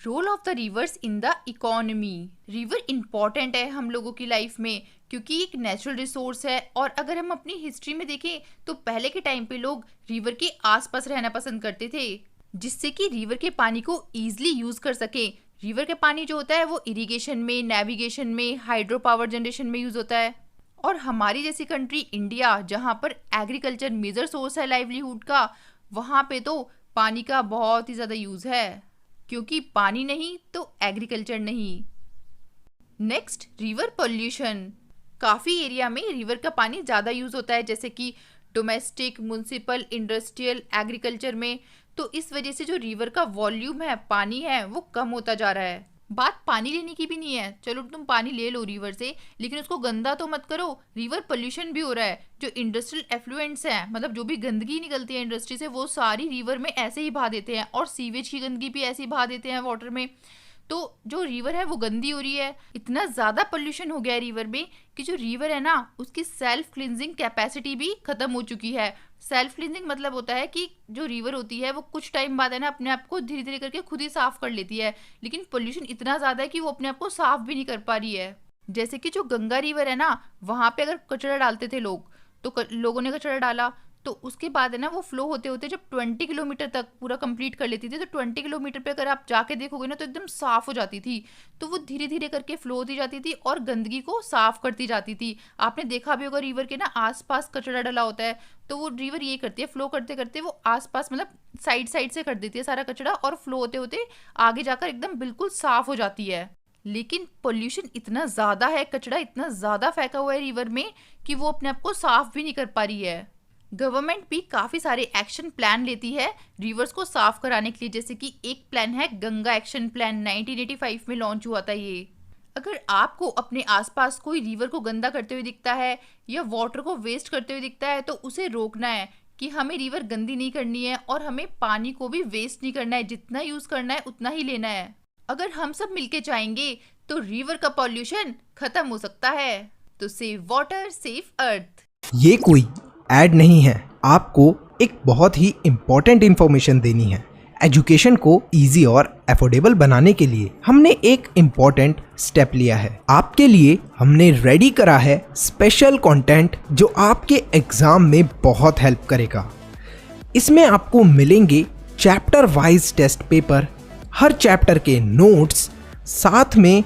Role of the rivers in the economy. River important है हम लोगों की लाइफ में, क्योंकि एक नेचुरल रिसोर्स है। और अगर हम अपनी हिस्ट्री में देखें तो पहले के टाइम पे लोग रिवर के आसपास रहना पसंद करते थे, जिससे कि रिवर के पानी को ईजिली यूज कर सके। रिवर के पानी जो होता है वो इरिगेशन में, नेविगेशन में, हाइड्रो पावर जनरेशन में यूज होता है। और हमारी जैसी कंट्री इंडिया, जहाँ पर एग्रीकल्चर मेजर सोर्स है लाइवलीहुड का, वहाँ पे तो पानी का बहुत ही ज़्यादा यूज़ है, क्योंकि पानी नहीं तो एग्रीकल्चर नहीं। Next, river pollution. काफ़ी एरिया में रिवर का पानी ज़्यादा यूज़ होता है, जैसे कि डोमेस्टिक, म्युनिसिपल, इंडस्ट्रियल, एग्रीकल्चर में। तो इस वजह से जो रिवर का वॉल्यूम है, पानी है, वो कम होता जा रहा है। बात पानी लेने की भी नहीं है, चलो तुम पानी ले लो रिवर से, लेकिन उसको गंदा तो मत करो। रिवर पोल्यूशन भी हो रहा है। जो इंडस्ट्रियल एफ्लुएंट्स हैं, मतलब जो भी गंदगी निकलती है इंडस्ट्री से, वो सारी रिवर में ऐसे ही बहा देते हैं, और सीवेज की गंदगी भी ऐसे ही बहा देते हैं वाटर में। तो जो रिवर है वो गंदी हो रही है। इतना ज़्यादा पोल्यूशन हो गया है रिवर में कि जो रिवर है ना उसकी सेल्फ क्लिनजिंग कैपेसिटी भी ख़त्म हो चुकी है। सेल्फ क्लिनजिंग मतलब होता है कि जो रिवर होती है वो कुछ टाइम बाद है ना अपने आप को धीरे धीरे करके खुद ही साफ़ कर लेती है, लेकिन पोल्यूशन इतना ज़्यादा है कि वो अपने आप को साफ़ भी नहीं कर पा रही है। जैसे कि जो गंगा रिवर है ना, वहाँ पे अगर कचरा डालते थे लोग, तो लोगों ने कचरा डाला, तो उसके बाद है ना वो फ्लो होते होते जब 20 किलोमीटर तक पूरा कंप्लीट कर लेती थी, तो 20 किलोमीटर पे अगर आप जाके देखोगे ना तो एकदम साफ़ हो जाती थी। तो वो धीरे धीरे करके फ्लो होती जाती थी और गंदगी को साफ़ करती जाती थी। आपने देखा भी होगा रिवर के ना आसपास कचरा डला होता है, तो वो रिवर ये करती है, फ्लो करते करते वो आसपास मतलब साइड साइड से कर देती है सारा कचरा, और फ्लो होते होते आगे जाकर एकदम बिल्कुल साफ़ हो जाती है। लेकिन पोल्यूशन इतना ज़्यादा है, कचरा इतना ज़्यादा फेंका हुआ है रिवर में कि वो अपने आप को साफ़ भी नहीं कर पा रही है। गवर्नमेंट भी काफ़ी सारे एक्शन प्लान लेती है रिवर्स को साफ कराने के लिए, जैसे कि एक प्लान है गंगा एक्शन प्लान, 1985 में लॉन्च हुआ था ये। अगर आपको अपने आसपास कोई रिवर को गंदा करते हुए दिखता है या वाटर को वेस्ट करते हुए दिखता है, तो उसे रोकना है कि हमें रिवर गंदी नहीं करनी है, और हमें पानी को भी वेस्ट नहीं करना है। जितना यूज़ करना है उतना ही लेना है। अगर हम सब मिलके चाहेंगे तो रिवर का पॉल्यूशन खत्म हो सकता है। तो सेव वाटर, सेव अर्थ। ये कोई ऐड नहीं है, आपको एक बहुत ही इम्पोर्टेंट इन्फॉर्मेशन देनी है। एजुकेशन को इजी और अफोर्डेबल बनाने के लिए हमने एक इम्पोर्टेंट स्टेप लिया है। आपके लिए हमने रेडी करा है स्पेशल कंटेंट जो आपके एग्जाम में बहुत हेल्प करेगा। इसमें आपको मिलेंगे चैप्टर वाइज टेस्ट पेपर, हर चैप्टर के नोट्स, साथ में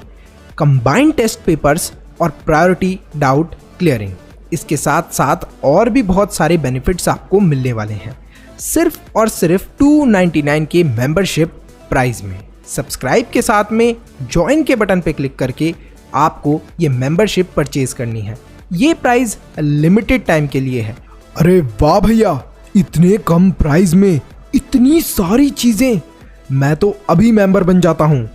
कंबाइंड टेस्ट पेपर्स और प्रायोरिटी डाउट क्लियरिंग। इसके साथ साथ और भी बहुत सारे बेनिफिट्स आपको मिलने वाले हैं, सिर्फ और सिर्फ 299 के मेंबरशिप प्राइस में। सब्सक्राइब के साथ में ज्वाइन के बटन पे क्लिक करके आपको ये मेंबरशिप परचेज करनी है। ये प्राइस लिमिटेड टाइम के लिए है। अरे वाह भैया, इतने कम प्राइस में इतनी सारी चीजें, मैं तो अभी मेंबर बन जाता हूँ।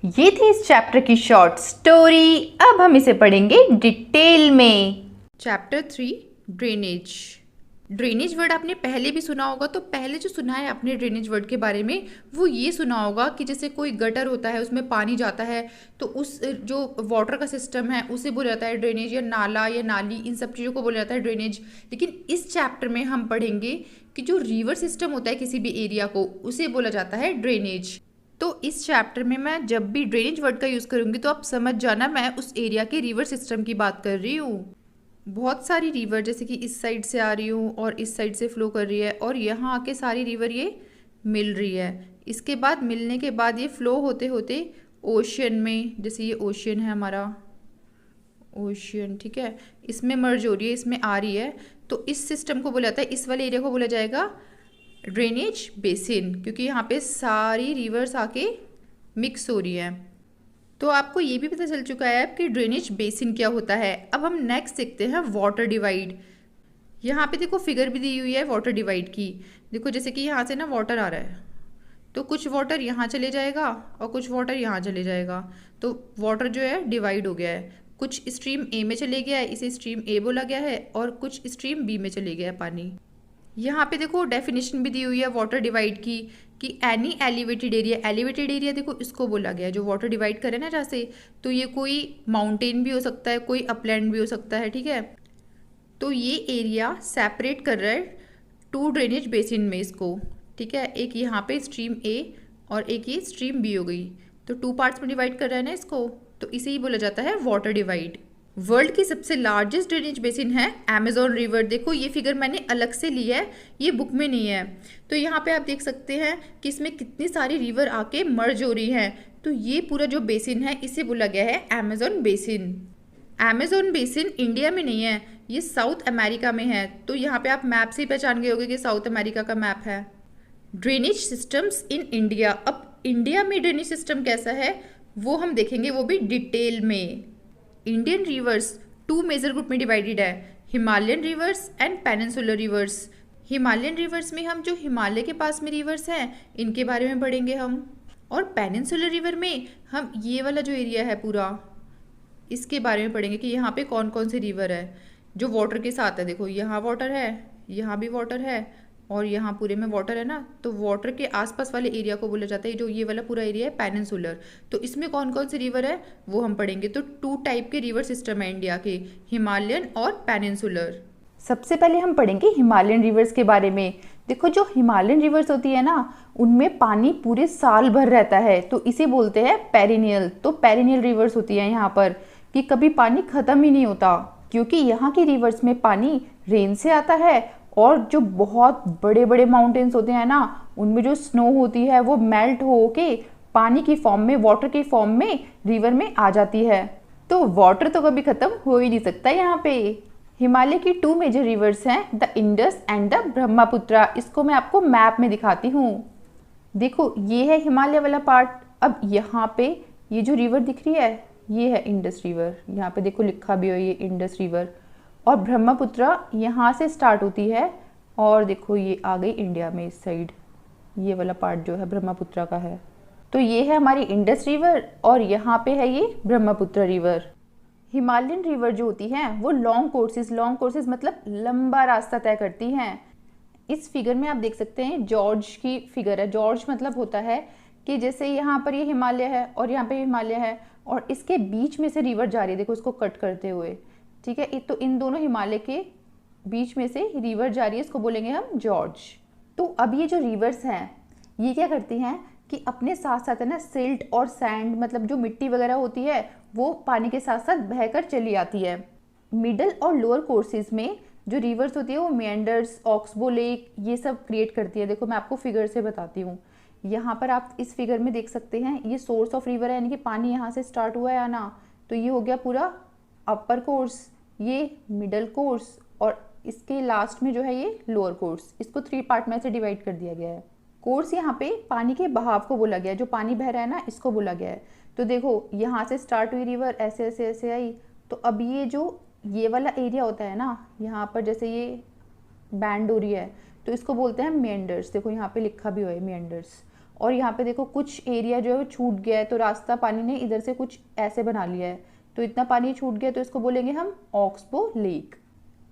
ये थी इस चैप्टर की शॉर्ट स्टोरी। अब हम इसे पढ़ेंगे डिटेल में। Chapter 3 drainage. ड्रेनेज वर्ड आपने पहले भी सुना होगा, तो पहले जो सुना है आपने ड्रेनेज वर्ड के बारे में वो ये सुना होगा कि जैसे कोई गटर होता है, उसमें पानी जाता है तो उस जो वाटर का सिस्टम है उसे बोला जाता है ड्रेनेज, या नाला या नाली, इन सब चीज़ों को बोला जाता है ड्रेनेज। लेकिन इस चैप्टर में हम पढ़ेंगे कि जो रिवर सिस्टम होता है किसी भी एरिया को, उसे बोला जाता है ड्रेनेज। तो इस चैप्टर में मैं जब भी ड्रेनेज वर्ड का यूज़ करूँगी तो आप समझ जाना मैं उस एरिया के रिवर सिस्टम की बात कर रही हूँ। बहुत सारी रिवर जैसे कि इस साइड से आ रही हूँ और इस साइड से फ्लो कर रही है, और यहाँ आके सारी रिवर ये मिल रही है। इसके बाद मिलने के बाद ये फ्लो होते होते ओशियन में, जैसे ये ओशियन है हमारा, ओशियन, ठीक है, इसमें मर्ज हो रही है, इसमें आ रही है। तो इस सिस्टम को बोला जाता है, इस वाले एरिया को बोला जाएगा ड्रेनेज बेसिन, क्योंकि यहाँ पे सारी रिवर्स आके मिक्स हो रही हैं। तो आपको ये भी पता चल चुका है कि ड्रेनेज बेसिन क्या होता है। अब हम नेक्स्ट देखते हैं वाटर डिवाइड। यहाँ पे देखो फिगर भी दी हुई है वाटर डिवाइड की। देखो जैसे कि यहाँ से ना वाटर आ रहा है, तो कुछ वाटर यहाँ चले जाएगा और कुछ वाटर यहाँ चले जाएगा, तो वाटर जो है डिवाइड हो गया है। कुछ स्ट्रीम ए में चले गया है, इसे स्ट्रीम ए बोला गया है, और कुछ स्ट्रीम बी में चले गया है पानी। यहाँ पे देखो डेफिनेशन भी दी हुई है वाटर डिवाइड की कि any elevated area, elevated area देखो इसको बोला गया है जो वाटर डिवाइड करे ना जैसे, तो ये कोई माउंटेन भी हो सकता है, कोई अपलैंड भी हो सकता है, ठीक है। तो ये एरिया सेपरेट कर रहा है 2 ड्रेनेज बेसिन में इसको, ठीक है। एक यहाँ पे स्ट्रीम ए और एक ये स्ट्रीम बी हो गई, तो 2 पार्ट्स में डिवाइड कर रहा है ना इसको, तो इसे ही बोला जाता है वाटर डिवाइड। वर्ल्ड की सबसे लार्जेस्ट ड्रेनेज बेसिन है अमेजोन रिवर। देखो ये फिगर मैंने अलग से ली है, ये बुक में नहीं है। तो यहाँ पे आप देख सकते हैं कि इसमें कितनी सारी रिवर आके मर्ज हो रही हैं। तो ये पूरा जो बेसिन है इसे बोला गया है Amazon basin. Amazon basin India में नहीं है, ये साउथ अमेरिका में है। तो यहाँ पे आप मैप से ही पहचान गए होंगे कि साउथ अमेरिका का मैप है। Drainage systems in India. अब इंडिया में ड्रेनेज सिस्टम कैसा है वो हम देखेंगे, वो भी डिटेल में। इंडियन रिवर्स 2 मेजर ग्रुप में डिवाइडेड है, Himalayan reverse and peninsular reverse. Himalayan rivers में हम जो हिमालय के पास में रिवर्स हैं इनके बारे में पढ़ेंगे हम, और पेनिनसुलर रिवर में हम ये वाला जो एरिया है पूरा इसके बारे में पढ़ेंगे कि यहाँ पे कौन कौन से रिवर है जो वाटर के साथ है। देखो यहाँ वाटर है, यहाँ भी वाटर है, और यहाँ पूरे में वाटर है ना, तो वाटर के आसपास वाले एरिया को बोला जाता है, जो ये वाला पूरा एरिया है पेनिनसुलर। तो इसमें कौन कौन से रिवर है वो हम पढ़ेंगे। तो 2 टाइप के रिवर सिस्टम है इंडिया के, हिमालयन और पेनिनसुलर। सबसे पहले हम पढ़ेंगे हिमालयन रिवर्स के बारे में। देखो जो हिमालयन रिवर्स होती है ना, उनमें पानी पूरे साल भर रहता है, तो इसे बोलते हैं पेरिनियल। तो पेरिनियल रिवर्स होती है यहाँ पर कि कभी पानी खत्म ही नहीं होता, क्योंकि यहाँ की रिवर्स में पानी रेन से आता है, और जो बहुत बड़े बड़े माउंटेन्स होते हैं ना, उनमें जो स्नो होती है वो मेल्ट होके पानी की फॉर्म में, वाटर के फॉर्म में रिवर में आ जाती है। तो वाटर तो कभी खत्म हो ही नहीं सकता यहाँ पे। हिमालय की 2 मेजर रिवर्स हैं, the Indus and the Brahmaputra. इसको मैं आपको मैप में दिखाती हूँ। देखो ये है हिमालय वाला पार्ट। अब यहाँ पे ये जो रिवर दिख रही है ये है इंडस रिवर, यहाँ पे देखो लिखा भी है ये इंडस रिवर। और ब्रह्मपुत्रा यहाँ से स्टार्ट होती है, और देखो ये आ गई इंडिया में इस साइड, ये वाला पार्ट जो है ब्रह्मपुत्रा का है। तो ये है हमारी इंडस रिवर, और यहाँ पे है ये ब्रह्मपुत्र रिवर। हिमालयन रिवर जो होती हैं वो लॉन्ग कोर्सेज मतलब लंबा रास्ता तय करती हैं। इस फिगर में आप देख सकते हैं जॉर्ज की फिगर है। जॉर्ज मतलब होता है कि जैसे यहाँ पर ये हिमालय है और यहाँ पे हिमालय है, और इसके बीच में से रिवर जा रही है, देखो इसको कट करते हुए, ठीक है। तो इन दोनों हिमालय के बीच में से रिवर जा रही है, इसको बोलेंगे हम जॉर्ज। तो अब ये जो रिवर्स हैं ये क्या करती हैं कि अपने साथ साथ है ना सिल्ट और सैंड, मतलब जो मिट्टी वगैरह होती है वो पानी के साथ साथ बहकर चली आती है। मिडल और लोअर कोर्सेज में जो रिवर्स होती है वो मेंडर्स, ऑक्सबो लेक, ये सब क्रिएट करती है। देखो मैं आपको फिगर से बताती हूँ। यहाँ पर आप इस फिगर में देख सकते हैं ये सोर्स ऑफ रिवर है, यानी कि पानी यहाँ से स्टार्ट हुआ है ना, तो ये हो गया पूरा अपर कोर्स, ये मिडल कोर्स, और इसके लास्ट में जो है ये लोअर कोर्स। इसको 3 पार्ट में से डिवाइड कर दिया गया है। कोर्स यहाँ पे पानी के बहाव को बोला गया है, जो पानी बह रहा है ना इसको बोला गया है। तो देखो यहाँ से स्टार्ट हुई रिवर, ऐसे ऐसे ऐसे आई, तो अब ये वाला एरिया होता है ना, यहाँ पर जैसे ये बैंड हो रही है तो इसको बोलते हैं मेंडर्स। देखो यहाँ पे लिखा भी हुआ है मेंडर्स। और यहाँ पे देखो कुछ एरिया जो है वो छूट गया है, तो रास्ता पानी ने इधर से कुछ ऐसे बना लिया है, तो इतना पानी छूट गया तो इसको बोलेंगे हम ऑक्सबो लेक।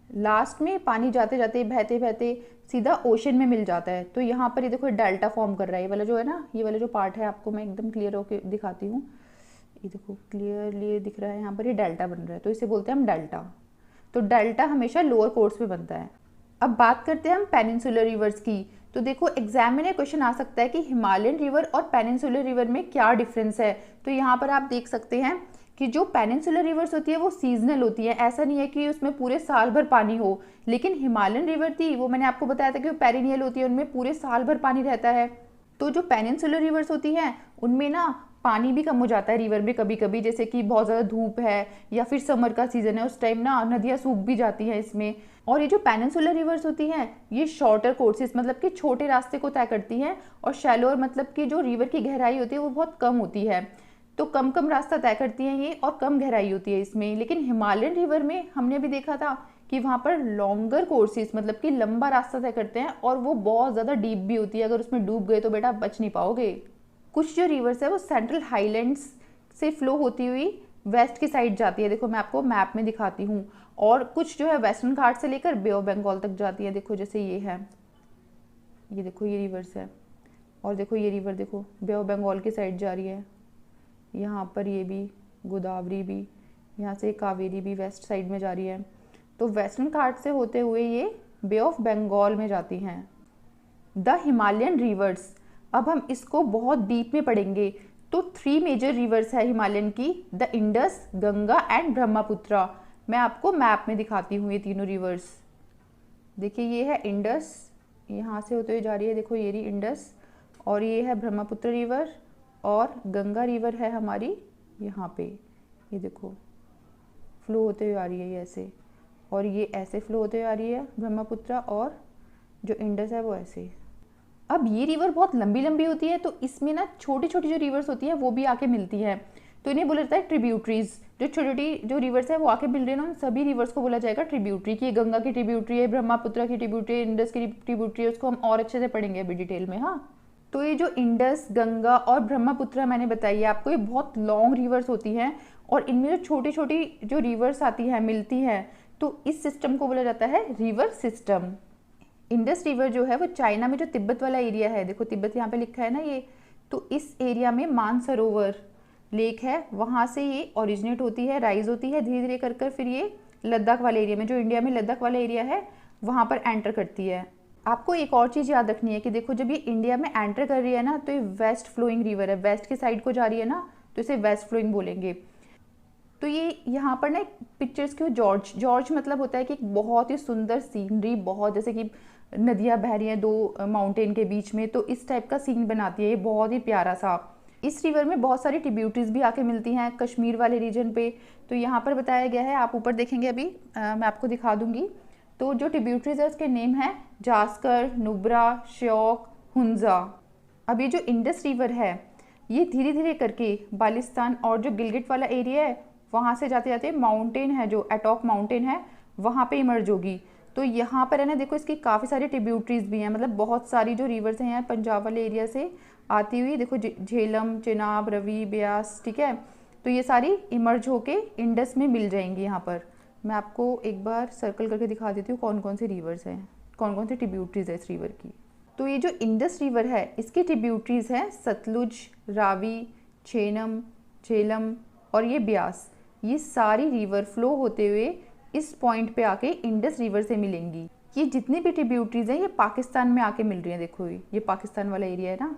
लास्ट में पानी जाते जाते बहते बहते सीधा ओशन में मिल जाता है। तो यहाँ पर ये देखो डेल्टा फॉर्म कर रहा है, ये वाला जो है ना, ये वाला जो पार्ट है आपको मैं एकदम क्लियर होके दिखाती हूँ। ये देखो क्लियरली दिख रहा है, यहाँ पर ये डेल्टा बन रहा है, तो इसे बोलते हैं हम डेल्टा। तो डेल्टा हमेशा लोअर कोर्स में बनता है। अब बात करते हैं हम पेनिनसुलर रिवर्स की। तो देखो एग्जाम में क्वेश्चन आ सकता है कि हिमालयन रिवर और पेनिनसुलर रिवर में क्या डिफरेंस है। तो यहाँ पर आप देख सकते हैं कि जो पेनिनसुलर रिवर्स होती है वो सीजनल होती है, ऐसा नहीं है कि उसमें पूरे साल भर पानी हो। लेकिन हिमालयन रिवर थी वो मैंने आपको बताया था कि वो पेरिनियल होती है, उनमें पूरे साल भर पानी रहता है। तो जो पेनिनसुलर रिवर्स होती हैं उनमें ना पानी भी कम हो जाता है रिवर में कभी कभी, जैसे कि बहुत ज़्यादा धूप है या फिर समर का सीज़न है, उस टाइम ना नदियाँ सूख भी जाती हैं इसमें। और ये जो पेनिनसुलर रिवर्स होती हैं ये शॉर्टर कोर्सेज मतलब कि छोटे रास्ते को तय करती हैं, और शैलोर मतलब कि जो रिवर की गहराई होती है वो बहुत कम होती है, तो कम कम रास्ता तय करती हैं ये, और कम गहराई होती है इसमें। लेकिन हिमालयन रिवर में हमने भी देखा था कि वहाँ पर लॉन्गर कोर्सेज मतलब कि लंबा रास्ता तय करते हैं, और वो बहुत ज़्यादा डीप भी होती है, अगर उसमें डूब गए तो बेटा बच नहीं पाओगे। कुछ जो रिवर्स है वो सेंट्रल हाईलैंड्स से फ्लो होती हुई वेस्ट की साइड जाती है, देखो मैं आपको मैप में दिखाती हूँ। और कुछ जो है वेस्टर्न घाट से लेकर बे ऑफ बंगाल तक जाती है, देखो जैसे ये है, ये देखो ये रिवर्स है, और देखो ये रिवर देखो बे ऑफ बंगाल की साइड जा रही है, यहाँ पर ये भी गोदावरी भी, यहाँ से कावेरी भी वेस्ट साइड में जा रही है। तो वेस्टर्न घाट से होते हुए ये बे ऑफ बंगाल में जाती हैं। द हिमालयन रिवर्स, अब हम इसको बहुत डीप में पढ़ेंगे। तो 3 मेजर रिवर्स है हिमालयन की, the Indus, Ganga and Brahmaputra. मैं आपको मैप में दिखाती हूँ ये तीनों रिवर्स। देखिए ये है इंडस, यहाँ से होते हुए जा रही है, देखो ये रही इंडस, और ये है ब्रह्मपुत्र रिवर, और गंगा रिवर है हमारी यहाँ पे, ये देखो फ्लो होते हुए आ रही है ये ऐसे, और ये ऐसे फ्लो होते हुए आ रही है ब्रह्मपुत्र, और जो इंडस है वो ऐसे। अब ये रिवर बहुत लंबी लंबी होती है, तो इसमें ना छोटी छोटी जो रिवर्स होती हैं वो भी आके मिलती हैं, तो इन्हें बोला जाता है ट्रिब्यूटरीज। जो छोटी छोटी जो रिवर्स है वो आके मिल रही है ना, उन सभी रिवर्स को बोला जाएगा ट्रिब्यूटरी। की गंगा की ट्रिब्यूटरी है, ब्रह्मपुत्र की ट्रिब्यूटरी है, इंडस की ट्रिब्यूटरी है, उसको हम और अच्छे से पढ़ेंगे अभी डिटेल में। हाँ, तो ये जो इंडस, गंगा और ब्रह्मपुत्र मैंने बताई है आपको, ये बहुत लॉन्ग रिवर्स होती हैं, और इनमें जो छोटी छोटी जो रिवर्स आती हैं मिलती हैं, तो इस सिस्टम को बोला जाता है रिवर सिस्टम। इंडस रिवर जो है वो चाइना में जो तिब्बत वाला एरिया है, देखो तिब्बत यहाँ पे लिखा है ना ये, तो इस एरिया में मानसरोवर लेक है, वहाँ से ये ओरिजिनेट होती है, राइज होती है धीरे धीरे कर कर, फिर ये लद्दाख वाले एरिया में, जो इंडिया में लद्दाख वाला एरिया है वहाँ पर एंटर करती है। आपको एक और चीज़ याद रखनी है कि देखो जब ये इंडिया में एंटर कर रही है ना, तो ये वेस्ट फ्लोइंग रिवर है, वेस्ट की साइड को जा रही है ना, तो इसे वेस्ट फ्लोइंग बोलेंगे। तो ये यहाँ पर ना पिक्चर्स क्यों जॉर्ज मतलब होता है कि एक बहुत ही सुंदर सीनरी, बहुत जैसे कि नदियाँ बह रही हैं 2 माउंटेन के बीच में, तो इस टाइप का सीन बनाती है ये, बहुत ही प्यारा सा। इस रिवर में बहुत सारी ट्रिब्यूटरीज भी आके मिलती हैं कश्मीर वाले रीजन पे, तो यहाँ पर बताया गया है, आप ऊपर देखेंगे अभी मैं आपको दिखा दूंगी। तो जो ट्रिब्यूटरीज है उसके नेम है जास्कर, नुब्रा, श्योक, हुंजा। अब ये जो इंडस रिवर है ये धीरे धीरे करके बालिस्तान और जो गिलगिट वाला एरिया है वहाँ से जाते जाते माउंटेन है, जो एटॉक माउंटेन है वहाँ पे इमर्ज होगी। तो यहाँ पर है ना देखो इसकी काफ़ी सारी ट्रिब्यूटरीज भी हैं, मतलब बहुत सारी जो रिवर्स हैं यहाँ पंजाब वाले एरिया से आती हुई, देखो झेलम, चिनाब, रवि, ब्यास, ठीक है, तो ये सारी इमर्ज होके इंडस में मिल जाएंगी। यहाँ पर मैं आपको एक बार सर्कल करके दिखा देती हूँ कौन कौन से रिवर्स हैं, कौन कौन सी ट्रिब्यूटरीज है इस रिवर की। तो ये जो इंडस रिवर है इसकी ट्रिब्यूटरीज हैं सतलुज, रावी, झेलम, झेलम और ये ब्यास। ये सारी रिवर फ्लो होते हुए इस पॉइंट पे आके इंडस रिवर से मिलेंगी। ये जितनी भी ट्रिब्यूटरीज हैं ये पाकिस्तान में आके मिल रही हैं, देखो ये पाकिस्तान वाला एरिया है ना।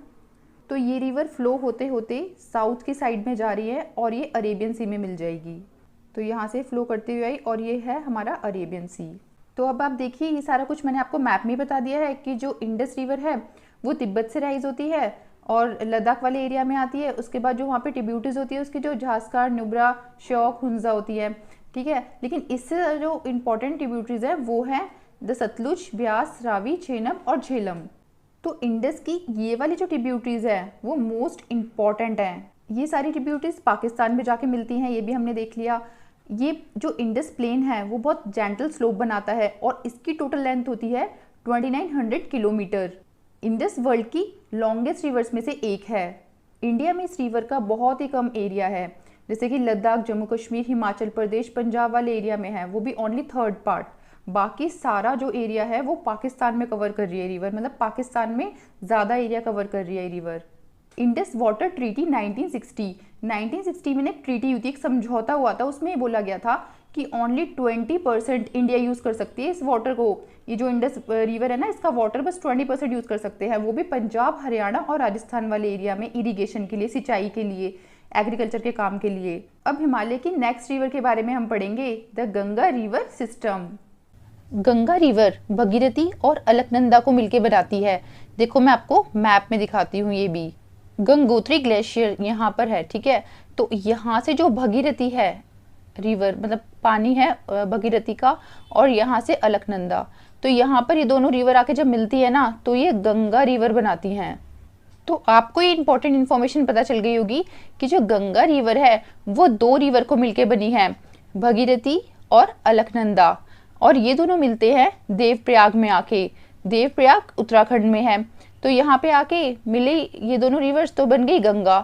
तो ये रिवर फ्लो होते होते साउथ की साइड में जा रही है और ये अरेबियन सी में मिल जाएगी। तो यहाँ से फ्लो करते हुए आई और ये है हमारा अरेबियन सी। तो अब आप देखिए ये सारा कुछ मैंने आपको मैप में बता दिया है कि जो इंडस रिवर है वो तिब्बत से राइज होती है और लद्दाख वाले एरिया में आती है। उसके बाद जो वहाँ पे ट्रिब्यूटरीज होती है उसकी जो झास्कार, नुब्रा, श्योक, हुंजा होती है, ठीक है। लेकिन इससे जो इम्पोर्टेंट ट्रिब्यूटरीज है वो है द सतलुज, ब्यास, रावी, झेलम और झेलम। तो इंडस की ये वाली जो ट्रिब्यूटरीज है वो मोस्ट इम्पॉर्टेंट है। ये सारी ट्रिब्यूटरीज पाकिस्तान में जाके मिलती हैं, ये भी हमने देख लिया। ये जो इंडस प्लेन है वो बहुत जेंटल स्लोप बनाता है और इसकी टोटल लेंथ होती है 2900 किलोमीटर। इंडस वर्ल्ड की लॉन्गेस्ट रिवर्स में से एक है। इंडिया में इस रिवर का बहुत ही कम एरिया है, जैसे कि लद्दाख, जम्मू कश्मीर, हिमाचल प्रदेश, पंजाब वाले एरिया में है, वो भी ओनली 3rd पार्ट। बाकी सारा जो एरिया है वो पाकिस्तान में कवर कर रही है रिवर, मतलब पाकिस्तान में ज़्यादा एरिया कवर कर रही है रिवर। इंडस वाटर ट्रीटी 1960 में एक ट्रीटी हुई थी, एक समझौता हुआ था, उसमें ये बोला गया था कि ओनली 20% इंडिया यूज़ कर सकती है इस वाटर को। ये जो इंडस रिवर है ना, इसका वाटर बस 20% यूज़ कर सकते हैं, वो भी पंजाब, हरियाणा और राजस्थान वाले एरिया में इरिगेशन के लिए, सिंचाई के लिए, एग्रीकल्चर के काम के लिए। अब हिमालय की नेक्स्ट रिवर के बारे में हम पढ़ेंगे, the Ganga river system. Ganga river Bhagirathi और अलकनंदा को मिलकर बनाती है। देखो मैं आपको मैप में दिखाती हूँ, ये भी गंगोत्री ग्लेशियर यहाँ पर है, ठीक है। तो यहाँ से जो भगीरथी है रिवर, मतलब पानी है भगीरथी का, और यहाँ से अलकनंदा, तो यहाँ पर ये दोनों रिवर आके जब मिलती है ना, तो ये गंगा रिवर बनाती हैं। तो आपको ये इंपॉर्टेंट इन्फॉर्मेशन पता चल गई होगी कि जो गंगा रिवर है वो 2 रिवर को मिलके बनी है, भगीरथी और अलकनंदा, और ये दोनों मिलते हैं देवप्रयाग में आके। देवप्रयाग उत्तराखंड में है, तो यहाँ पे आके मिले ये दोनों रिवर्स, तो बन गई गंगा।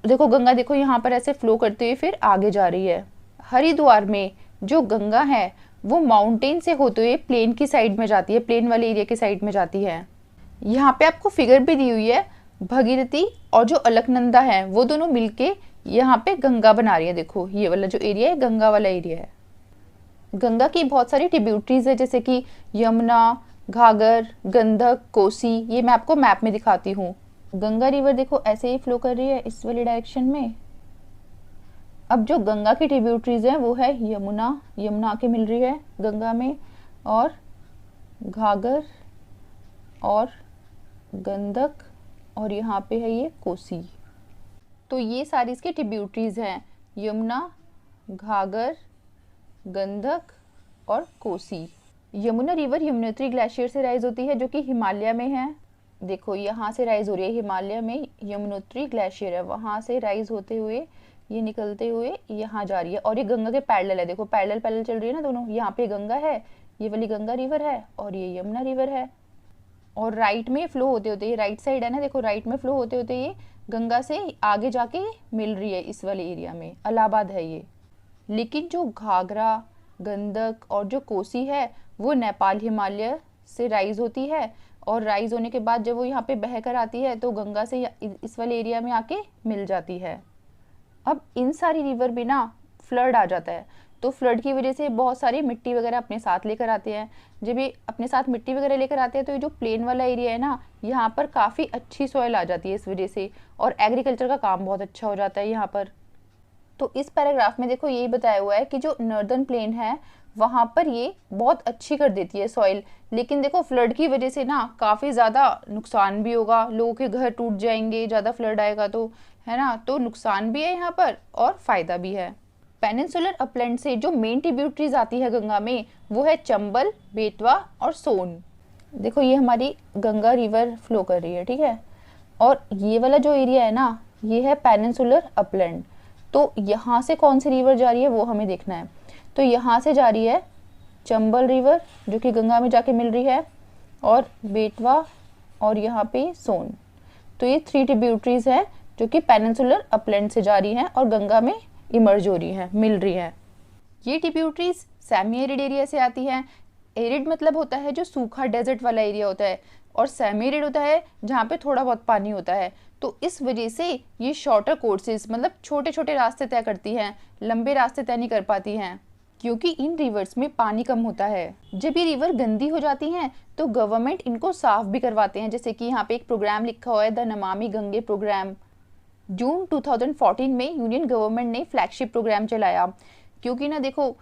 देखो गंगा, देखो यहाँ पर ऐसे फ्लो करते हुए फिर आगे जा रही है। हरिद्वार में जो गंगा है वो माउंटेन से होते हुए प्लेन की साइड में जाती है, प्लेन वाले एरिया की साइड में जाती है। यहाँ पे आपको फिगर भी दी हुई है, भगीरथी और जो अलकनंदा है वो दोनों मिलके यहाँ पे गंगा बना रही है। देखो ये वाला जो एरिया है गंगा वाला एरिया है। गंगा की बहुत सारी ट्रिब्यूटरीज है, जैसे कि यमुना, घाघर, गंडक, कोसी, ये मैं आपको मैप में दिखाती हूँ। गंगा रिवर देखो ऐसे ही फ्लो कर रही है इस वाली डायरेक्शन में। अब जो गंगा की ट्रिब्यूटरीज है वो है यमुना, यमुना आके मिल रही है गंगा में, और घाघर और गंडक, और यहाँ पे है ये कोसी। तो ये सारी इसकी ट्रिब्यूटरीज हैं, यमुना, घाघर, गंडक और कोसी। यमुना रिवर यमुनोत्री ग्लेशियर से राइज होती है, जो कि हिमालय में है। देखो यहाँ से राइज हो रही है, हिमालय में यमुनोत्री ग्लेशियर है, वहाँ से राइज होते हुए ये निकलते हुए यहाँ जा रही है, और ये गंगा के पैरेलल है। देखो पैरेलल चल रही है ना दोनों, यहाँ पे गंगा है, ये वाली गंगा रिवर है, और ये यमुना रिवर है। और राइट में फ्लो होते होते, ये राइट साइड है ना, देखो राइट में फ्लो होते होते ये गंगा से आगे जाके मिल रही है इस वाले एरिया में, इलाहाबाद है ये। लेकिन जो घाघरा, गंडक और जो कोसी है वो नेपाल हिमालय से राइज होती है, और राइज होने के बाद जब वो यहाँ पे बह कर आती है तो गंगा से इस वाले एरिया में आके मिल जाती है। अब इन सारी रिवर में ना फ्लड आ जाता है, तो फ्लड की वजह से बहुत सारी मिट्टी वगैरह अपने साथ लेकर आते हैं। जब ये अपने साथ मिट्टी वगैरह लेकर आते हैं तो ये जो प्लेन वाला एरिया है ना, यहाँ पर काफ़ी अच्छी सॉइल आ जाती है इस वजह से, और एग्रीकल्चर का काम बहुत अच्छा हो जाता है यहाँ पर। तो इस पैराग्राफ में देखो यही बताया हुआ है कि जो नॉर्दर्न प्लेन है वहाँ पर ये बहुत अच्छी कर देती है सॉइल, लेकिन देखो फ्लड की वजह से ना काफ़ी ज़्यादा नुकसान भी होगा, लोगों के घर टूट जाएंगे ज़्यादा फ्लड आएगा तो, है ना। तो नुकसान भी है यहाँ पर और फ़ायदा भी है। पेनिनसुलर अपलैंड से जो मेन ट्रिब्यूटरीज आती है गंगा में वो है चंबल, बेतवा और सोन। देखो ये हमारी गंगा रिवर फ्लो कर रही है, ठीक है, और ये वाला जो एरिया है ना ये है पेनिनसुलर अपलैंड। तो यहाँ से कौन सी रिवर जा रही है वो हमें देखना है। तो यहाँ से जा रही है चंबल रिवर जो कि गंगा में जाके मिल रही है, और बेतवा और यहाँ पे सोन। तो ये 3 ट्रिब्यूटरीज हैं जो कि पेनिनसुलर अपलैंड से जा रही हैं और गंगा में इमर्ज हो रही हैं, मिल रही हैं। ये ट्रिब्यूटरीज सेमी एरिड एरिया से आती हैं। एरिड मतलब होता है जो सूखा डेजर्ट वाला एरिया होता है, और सेमी एरिड होता है जहाँ पे थोड़ा बहुत पानी होता है। तो इस वजह से ये शॉर्टर कोर्सेज, मतलब छोटे छोटे रास्ते तय करती हैं, लंबे रास्ते तय नहीं कर पाती हैं, क्योंकि इन रिवर्स में पानी कम होता है। जब ये रिवर गंदी हो जाती हैं तो गवर्नमेंट इनको साफ भी करवाते हैं, जैसे कि यहाँ पे एक प्रोग्राम लिखा हुआ है द नमामि गंगे प्रोग्राम। जून 2014 में यूनियन गवर्नमेंट ने फ्लैगशिप प्रोग्राम चलाया, क्योंकि ना देखो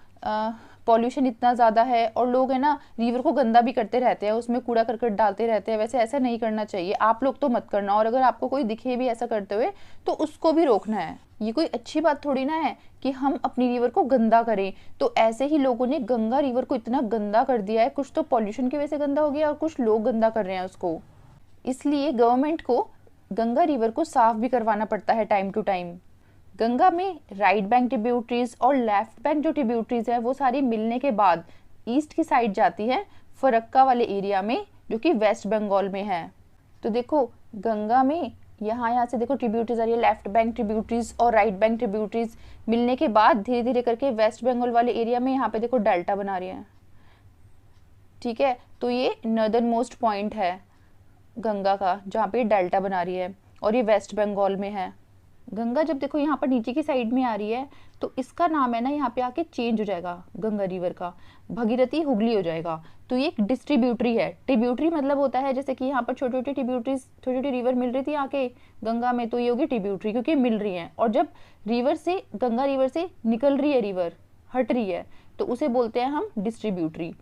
पॉल्यूशन इतना ज़्यादा है और लोग है ना रिवर को गंदा भी करते रहते हैं, उसमें कूड़ा करकट डालते रहते हैं। वैसे ऐसा नहीं करना चाहिए, आप लोग तो मत करना, और अगर आपको कोई दिखे भी ऐसा करते हुए तो उसको भी रोकना है। ये कोई अच्छी बात थोड़ी ना है कि हम अपनी रिवर को गंदा करें। तो ऐसे ही लोगों ने गंगा रिवर को इतना गंदा कर दिया है, कुछ तो पॉल्यूशन की वजह से गंदा हो गया और कुछ लोग गंदा कर रहे हैं उसको। इसलिए गवर्नमेंट को गंगा रिवर को साफ भी करवाना पड़ता है टाइम टू टाइम। गंगा में राइट बैंक ट्रिब्यूटरीज और लेफ्ट बैंक जो ट्रिब्यूटरीज है वो सारी मिलने के बाद ईस्ट की साइड जाती है फरक्का वाले एरिया में जो कि वेस्ट बंगाल में है। तो देखो गंगा में यहाँ से देखो ट्रिब्यूटरीज आ रही है, लेफ्ट बैंक ट्रिब्यूटरीज और राइट बैंक ट्रिब्यूटरीज मिलने के बाद धीरे धीरे करके वेस्ट बंगाल वाले एरिया में यहाँ पे देखो डेल्टा बना रही है। ठीक है, तो ये नॉर्दर्न मोस्ट पॉइंट है गंगा का जहाँ पे डेल्टा बना रही है और ये वेस्ट बंगाल में है। गंगा जब देखो यहाँ पर नीचे की साइड में आ रही है तो इसका नाम है ना यहाँ पे आके चेंज हो जाएगा, गंगा रिवर का भगीरथी हुगली हो जाएगा। तो ये एक डिस्ट्रीब्यूटरी है। ट्रिब्यूटरी मतलब होता है जैसे कि यहाँ पर छोटी छोटी ट्रिब्यूटरीज, छोटी छोटी रिवर मिल रही थी आके गंगा में, तो ये होगी ट्रिब्यूटरी क्योंकि मिल रही है। और जब रिवर से, गंगा रिवर से निकल रही है रिवर, हट रही है, तो उसे बोलते हैं हम डिस्ट्रीब्यूटरी।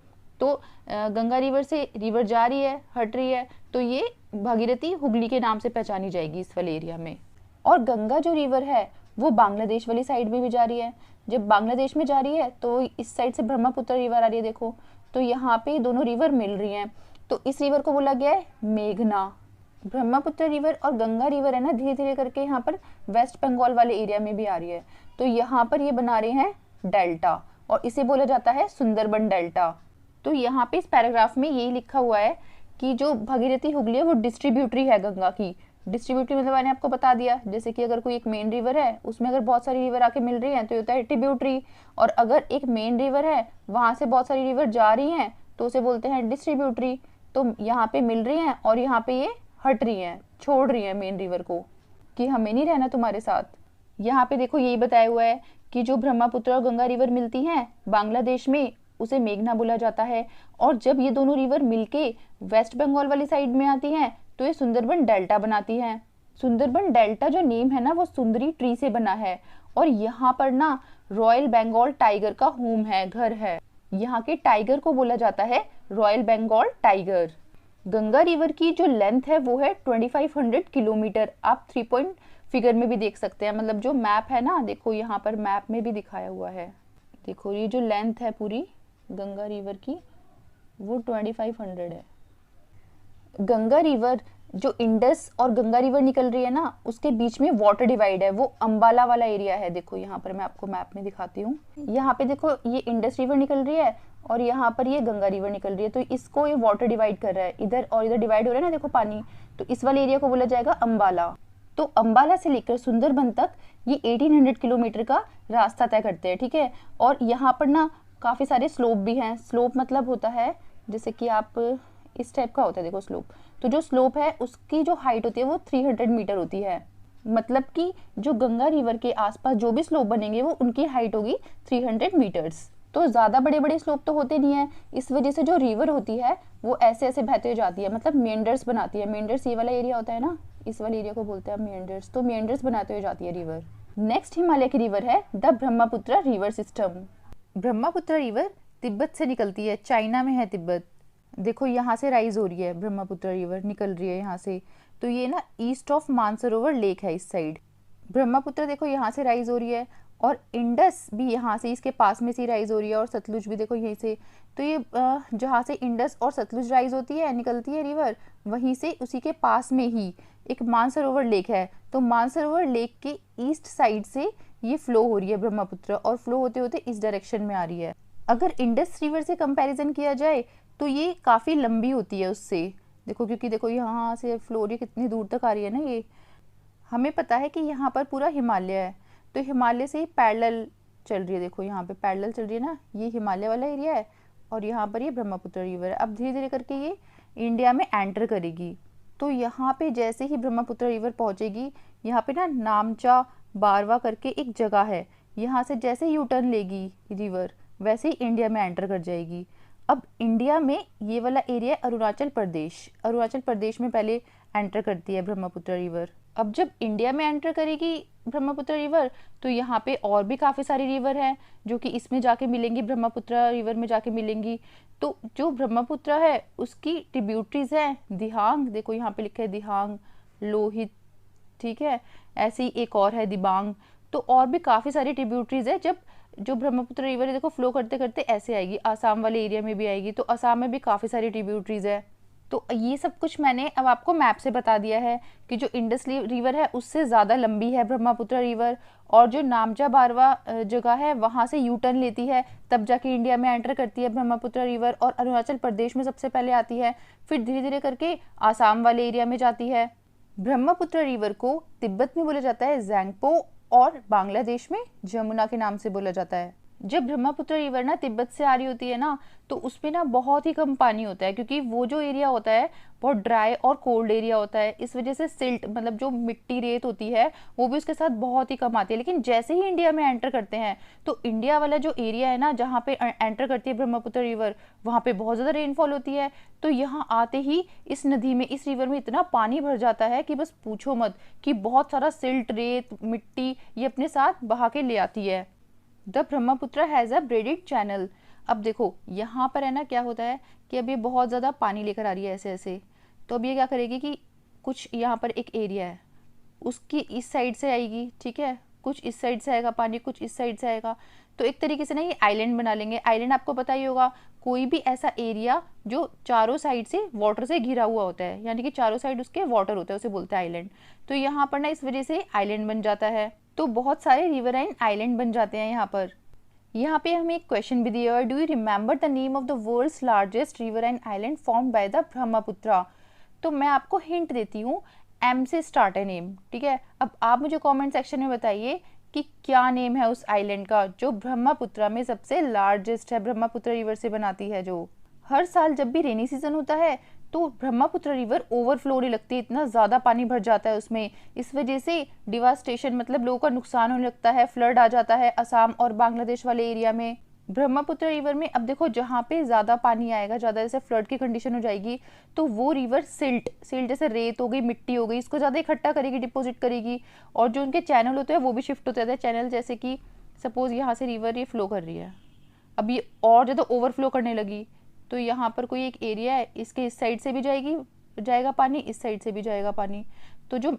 तो गंगा रिवर से रिवर जा रही है, हट रही है, तो ये भागीरथी हुगली के नाम से पहचानी जाएगी इस वाले एरिया में। और गंगा जो रिवर है वो बांग्लादेश वाली साइड में भी जा रही है। जब बांग्लादेश में जा रही है तो इस साइड से ब्रह्मपुत्र रिवर आ रही है देखो, तो यहाँ पे दोनों रिवर मिल रही हैं, तो इस रिवर को बोला गया है मेघना। ब्रह्मपुत्र रिवर और गंगा रिवर है ना धीरे धीरे करके यहाँ पर वेस्ट बंगाल वाले एरिया में भी आ रही है, तो यहाँ पर ये बना रहे हैं डेल्टा और इसे बोला जाता है सुंदरबन डेल्टा। तो यहाँ पे इस पैराग्राफ में यही लिखा हुआ है कि जो भागीरथी हुगली है वो डिस्ट्रीब्यूटरी है गंगा की। डिस्ट्रीब्यूटरी मतलब मैंने आपको बता दिया, जैसे कि अगर कोई एक मेन रिवर है उसमें अगर बहुत सारी रिवर आके मिल रही हैं तो ये होता है ट्रिब्यूटरी, और अगर एक मेन रिवर है वहां से बहुत सारी रिवर जा रही हैं तो उसे बोलते हैं डिस्ट्रीब्यूटरी। तो यहाँ पे मिल रही हैं और यहाँ पे ये हट रही हैं, छोड़ रही हैं मेन रिवर को कि हमें नहीं रहना तुम्हारे साथ। यहाँ पे देखो यही बताया हुआ है कि जो ब्रह्मपुत्र और गंगा रिवर मिलती हैं बांग्लादेश में उसे मेघना बोला जाता है, और जब ये दोनों रिवर मिलके वेस्ट बंगाल वाली साइड में आती हैं तो ये सुंदरबन डेल्टा बनाती है। सुंदरबन डेल्टा जो नेम है ना वो सुंदरी ट्री से बना है, और यहाँ पर ना रॉयल बंगाल टाइगर का होम है, घर है। यहाँ के टाइगर को बोला जाता है royal Bengal tiger. Ganga river की जो लेंथ है वो है 2500 किलोमीटर। आप 3 पॉइंट फिगर में भी देख सकते हैं, मतलब जो मैप है ना देखो यहाँ पर मैप में भी दिखाया हुआ है। देखो ये जो लेंथ है पूरी गंगा रिवर की वो 2500 है। गंगा रिवर जो इंडस और गंगा रिवर निकल रही है ना उसके बीच में वाटर डिवाइड है, वो अंबाला वाला एरिया है। देखो यहाँ पर मैं आपको मैप में दिखाती हूँ, यहाँ पे देखो ये इंडस रिवर निकल रही है और यहाँ पर ये गंगा रिवर निकल रही है, तो इसको ये वाटर डिवाइड कर रहा है, इधर और इधर डिवाइड हो रहा है ना देखो पानी, तो इस वाले एरिया को बोला जाएगा अंबाला। तो अंबाला से लेकर सुंदरबन तक ये 1800 किलोमीटर का रास्ता तय करते हैं। ठीक है, और यहाँ पर ना काफी सारे स्लोप भी हैं। स्लोप मतलब होता है जैसे कि आप इस टाइप का होता है देखो स्लोप, तो जो स्लोप है उसकी जो हाइट होती है वो 300 मीटर होती है। मतलब कि जो गंगा रिवर के आसपास जो भी स्लोप बनेंगे वो उनकी हाइट होगी 300 मीटर्स। तो ज़्यादा बड़े बड़े स्लोप तो होते नहीं है, इस वजह से जो रिवर होती है वो ऐसे ऐसे बहते हुए जाती है, मतलब मेंडर्स बनाती है। मेंडर्स ये वाला एरिया होता है ना, इस वाले एरिया को बोलते हैं मेंडर्स, तो मेंडर्स बनाते हुए जाती है रिवर। नेक्स्ट हिमालय की रिवर है the Brahmaputra river system. Brahmaputra river Tibet से निकलती है, चाइना में है तिब्बत। देखो यहाँ से राइज हो रही है ब्रह्मपुत्र रिवर, निकल रही है यहाँ से, तो ये ना ईस्ट ऑफ मानसरोवर लेक है इस साइड। ब्रह्मपुत्र देखो यहाँ से राइज हो रही है, और इंडस भी यहाँ से इसके पास में से राइज हो रही है, और सतलुज भी देखो यहीं से। तो ये जहाँ से इंडस और सतलुज राइज होती है, निकलती है रिवर, वहीं से उसी के पास में ही एक मानसरोवर लेक है। तो मानसरोवर लेक के ईस्ट साइड से ये फ्लो हो रही है ब्रह्मपुत्र, और फ्लो होते होते इस डायरेक्शन में आ रही है। अगर इंडस रिवर से कंपैरिजन किया जाए तो ये काफ़ी लंबी होती है उससे, देखो क्योंकि देखो यहाँ से फ्लो रही कितनी दूर तक आ रही है ना। ये हमें पता है कि यहाँ पर पूरा हिमालय है, तो हिमालय से ही पैरेलल चल रही है। देखो यहाँ पे पैरेलल चल रही है ना, ये हिमालय वाला एरिया है और यहाँ पर ये ब्रह्मपुत्र रिवर है। अब धीरे धीरे करके ये इंडिया में एंटर करेगी, तो यहाँ पे जैसे ही ब्रह्मपुत्र रिवर पहुँचेगी, यहाँ पे ना नामचा बारवा करके एक जगह है, यहाँ से जैसे यू टर्न लेगी रिवर वैसे ही इंडिया में एंटर कर जाएगी। अब इंडिया में ये वाला एरिया अरुणाचल प्रदेश, अरुणाचल प्रदेश में पहले एंटर करती है ब्रह्मपुत्र रिवर। अब जब इंडिया में एंटर करेगी ब्रह्मपुत्र रिवर तो यहाँ पे और भी काफ़ी सारी रिवर हैं जो कि इसमें जाके मिलेंगी, ब्रह्मपुत्र रिवर में जाके मिलेंगी। तो जो ब्रह्मपुत्र है उसकी ट्रिब्यूटरीज हैं दिहांग, देखो यहाँ पे लिखा है दिहांग, लोहित, ठीक है, ऐसे ही एक और है दिबांग। तो और भी काफ़ी सारी ट्रिब्यूटरीज है। जब जो ब्रह्मपुत्र रिवर है देखो फ्लो करते करते ऐसे आएगी, आसाम वाले एरिया में भी आएगी, तो आसाम में भी काफ़ी सारी ट्रिब्यूटरीज है। तो ये सब कुछ मैंने अब आपको मैप से बता दिया है कि जो इंडस रिवर है उससे ज़्यादा लंबी है ब्रह्मपुत्र रिवर, और जो नामचा बारवा जगह है वहाँ से यू टर्न लेती है, तब जाके इंडिया में एंटर करती है ब्रह्मपुत्र रिवर, और अरुणाचल प्रदेश में सबसे पहले आती है, फिर धीरे धीरे करके आसाम वाले एरिया में जाती है। ब्रह्मपुत्र रिवर को तिब्बत में बोला जाता है ज़ैंगपो, और बांग्लादेश में जमुना के नाम से बोला जाता है। जब ब्रह्मपुत्र रिवर ना तिब्बत से आ रही होती है ना, तो उसमें ना बहुत ही कम पानी होता है, क्योंकि वो जो एरिया होता है बहुत ड्राई और कोल्ड एरिया होता है। इस वजह से सिल्ट मतलब जो मिट्टी रेत होती है वो भी उसके साथ बहुत ही कम आती है। लेकिन जैसे ही इंडिया में एंटर करते हैं तो इंडिया वाला जो एरिया है ना जहाँ पे एंटर करती है ब्रह्मपुत्र रिवर, वहाँ पे बहुत ज़्यादा रेनफॉल होती है। तो यहाँ आते ही इस नदी में, इस रिवर में इतना पानी भर जाता है कि बस पूछो मत, कि बहुत सारा सिल्ट रेत मिट्टी ये अपने साथ बहा के ले आती है। The Brahmaputra has a braided channel. अब देखो यहाँ पर है ना क्या होता है कि अब ये बहुत ज़्यादा पानी लेकर आ रही है ऐसे ऐसे, तो अब ये क्या करेगी कि कुछ यहाँ पर एक एरिया है उसकी इस साइड से आएगी, ठीक है, कुछ इस साइड से आएगा पानी, कुछ इस साइड से आएगा। तो एक तरीके से ना ये आइलैंड बना लेंगे। आइलैंड आपको पता ही होगा, कोई भी ऐसा एरिया जो चारों साइड से वाटर से घिरा हुआ होता है, यानी कि चारों साइड उसके वाटर होता है, उसे बोलते हैं आइलैंड। तो यहाँ पर ना इस वजह से आइलैंड बन जाता है। तो बहुत सारे रिवराइन आइलैंड बन जाते हैं यहाँ पर। यहाँ पे हमें एक क्वेश्चन भी दिया है, do you remember the name of the world's largest riverine island formed by the Brahmaputra. तो मैं आपको हिंट देती हूँ, एम से स्टार्ट है नेम, ठीक है। अब आप मुझे कमेंट सेक्शन में बताइए कि क्या नेम है उस आइलैंड का जो ब्रह्मपुत्र में सबसे लार्जेस्ट है, ब्रह्मपुत्र रिवर से बनाती है। जो हर साल जब भी रेनी सीजन होता है तो ब्रह्मपुत्र रिवर ओवरफ्लो होने लगती है, इतना ज़्यादा पानी भर जाता है उसमें। इस वजह से डिवास्टेशन मतलब लोगों का नुकसान होने लगता है, फ्लड आ जाता है असम और बांग्लादेश वाले एरिया में। ब्रह्मपुत्र रिवर में अब देखो जहाँ पे ज़्यादा पानी आएगा, ज़्यादा जैसे फ्लड की कंडीशन हो जाएगी, तो वो रिवर सिल्ट जैसे रेत हो गई, मिट्टी हो गई, इसको ज़्यादा इकट्ठा करेगी, डिपोजिट करेगी, और जो उनके चैनल होते हैं वो भी शिफ्ट होते हैं। चैनल जैसे कि सपोज यहाँ से रिवर ये फ्लो कर रही है, अब ये और ज़्यादा ओवरफ्लो करने लगी, तो यहाँ पर कोई एक एरिया है, इसके इस साइड से भी जाएगा पानी, इस साइड से भी जाएगा पानी। तो जो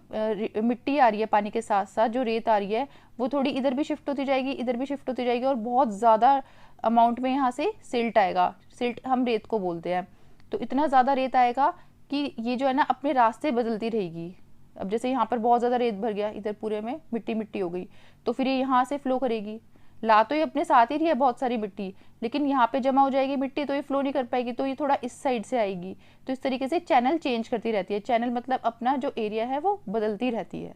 मिट्टी आ रही है पानी के साथ साथ, जो रेत आ रही है वो थोड़ी इधर भी शिफ्ट होती जाएगी, इधर भी शिफ्ट होती जाएगी, और बहुत ज़्यादा अमाउंट में यहाँ से सिल्ट आएगा। सिल्ट हम रेत को बोलते हैं। तो इतना ज़्यादा रेत आएगा कि ये जो है ना अपने रास्ते बदलती रहेगी। अब जैसे यहाँ पर बहुत ज़्यादा रेत भर गया, इधर पूरे में मिट्टी मिट्टी हो गई, तो फिर ये यहाँ से फ्लो करेगी। ला तो ये अपने साथ ही रही है बहुत सारी मिट्टी, लेकिन यहाँ पे जमा हो जाएगी मिट्टी, तो ये फ्लो नहीं कर पाएगी, तो ये थोड़ा इस साइड से आएगी। तो इस तरीके से चैनल चेंज करती रहती है। चैनल मतलब अपना जो एरिया है वो बदलती रहती है।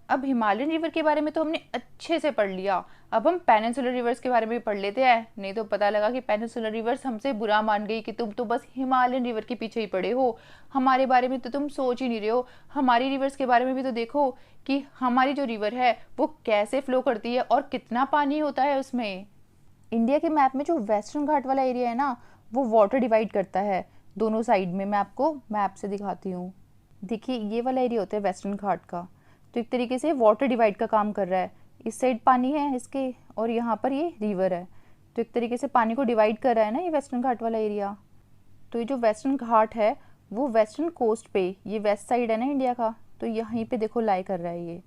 अब हिमालयन रिवर के बारे में तो हमने अच्छे से पढ़ लिया, अब हम पेनिनसुलर रिवर्स के बारे में पढ़ लेते हैं। नहीं तो पता लगा कि पेनिनसुलर रिवर्स हमसे बुरा मान गई कि तुम तो बस हिमालयन रिवर के पीछे ही पड़े हो, हमारे बारे में तो तुम सोच ही नहीं रहे हो। हमारी रिवर्स के बारे में भी तो देखो कि हमारी जो रिवर है वो कैसे फ्लो करती है और कितना पानी होता है उसमें। इंडिया के मैप में जो वेस्टर्न घाट वाला एरिया है ना, वो वाटर डिवाइड करता है दोनों साइड में। मैं आपको मैप से दिखाती हूँ। देखिए ये वाला एरिया होता है वेस्टर्न घाट का, तो एक तरीके से वाटर डिवाइड का काम कर रहा है। इस साइड पानी है इसके, और यहाँ पर ये रिवर है, तो एक तरीके से पानी को डिवाइड कर रहा है ना ये वेस्टर्न घाट वाला एरिया। तो ये जो वेस्टर्न घाट है वो वेस्टर्न कोस्ट पे, ये वेस्ट साइड है ना इंडिया का, तो यहीं पे देखो लाई कर रहा है ये।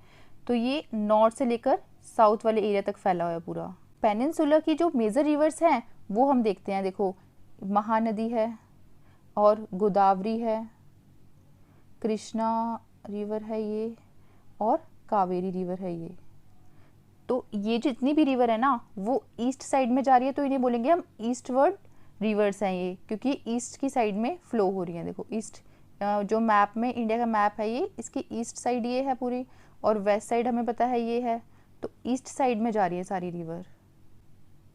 तो ये नॉर्थ से लेकर साउथ वाले एरिया तक फैला हुआ है पूरा। पेनिनसुला की जो मेजर रिवर्स हैं वो हम देखते हैं। देखो महानदी है, और गोदावरी है, कृष्णा रिवर है ये, और कावेरी रिवर है ये। तो ये जितनी भी रिवर है ना वो ईस्ट साइड में जा रही है, तो इन्हें बोलेंगे हम ईस्टवर्ड रिवर्स हैं ये, क्योंकि ईस्ट की साइड में फ्लो हो रही है। देखो ईस्ट जो मैप में इंडिया का मैप है ये, इसकी ईस्ट साइड ये है पूरी, और वेस्ट साइड हमें पता है ये है, तो ईस्ट साइड में जा रही है सारी रिवर।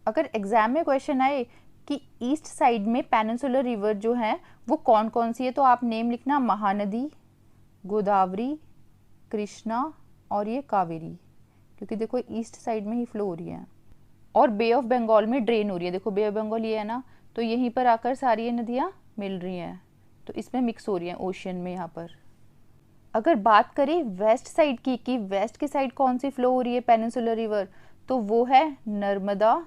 अगर एग्जाम में क्वेश्चन आए कि ईस्ट साइड में पेनिनसुलर रिवर जो है वो कौन कौन सी है, तो आप नेम लिखना महानदी, गोदावरी, कृष्णा और ये कावेरी, क्योंकि देखो ईस्ट साइड में ही फ्लो हो रही है, और बे ऑफ बंगाल में ड्रेन हो रही है। देखो बे ऑफ बंगाल ये है ना, तो यहीं पर आकर सारी ये नदियाँ मिल रही हैं, तो इसमें मिक्स हो रही हैं ओशियन में यहाँ पर। अगर बात करें वेस्ट साइड की कि वेस्ट की साइड कौन सी फ्लो हो रही है पेनिनसुलर रिवर, तो वो है नर्मदा।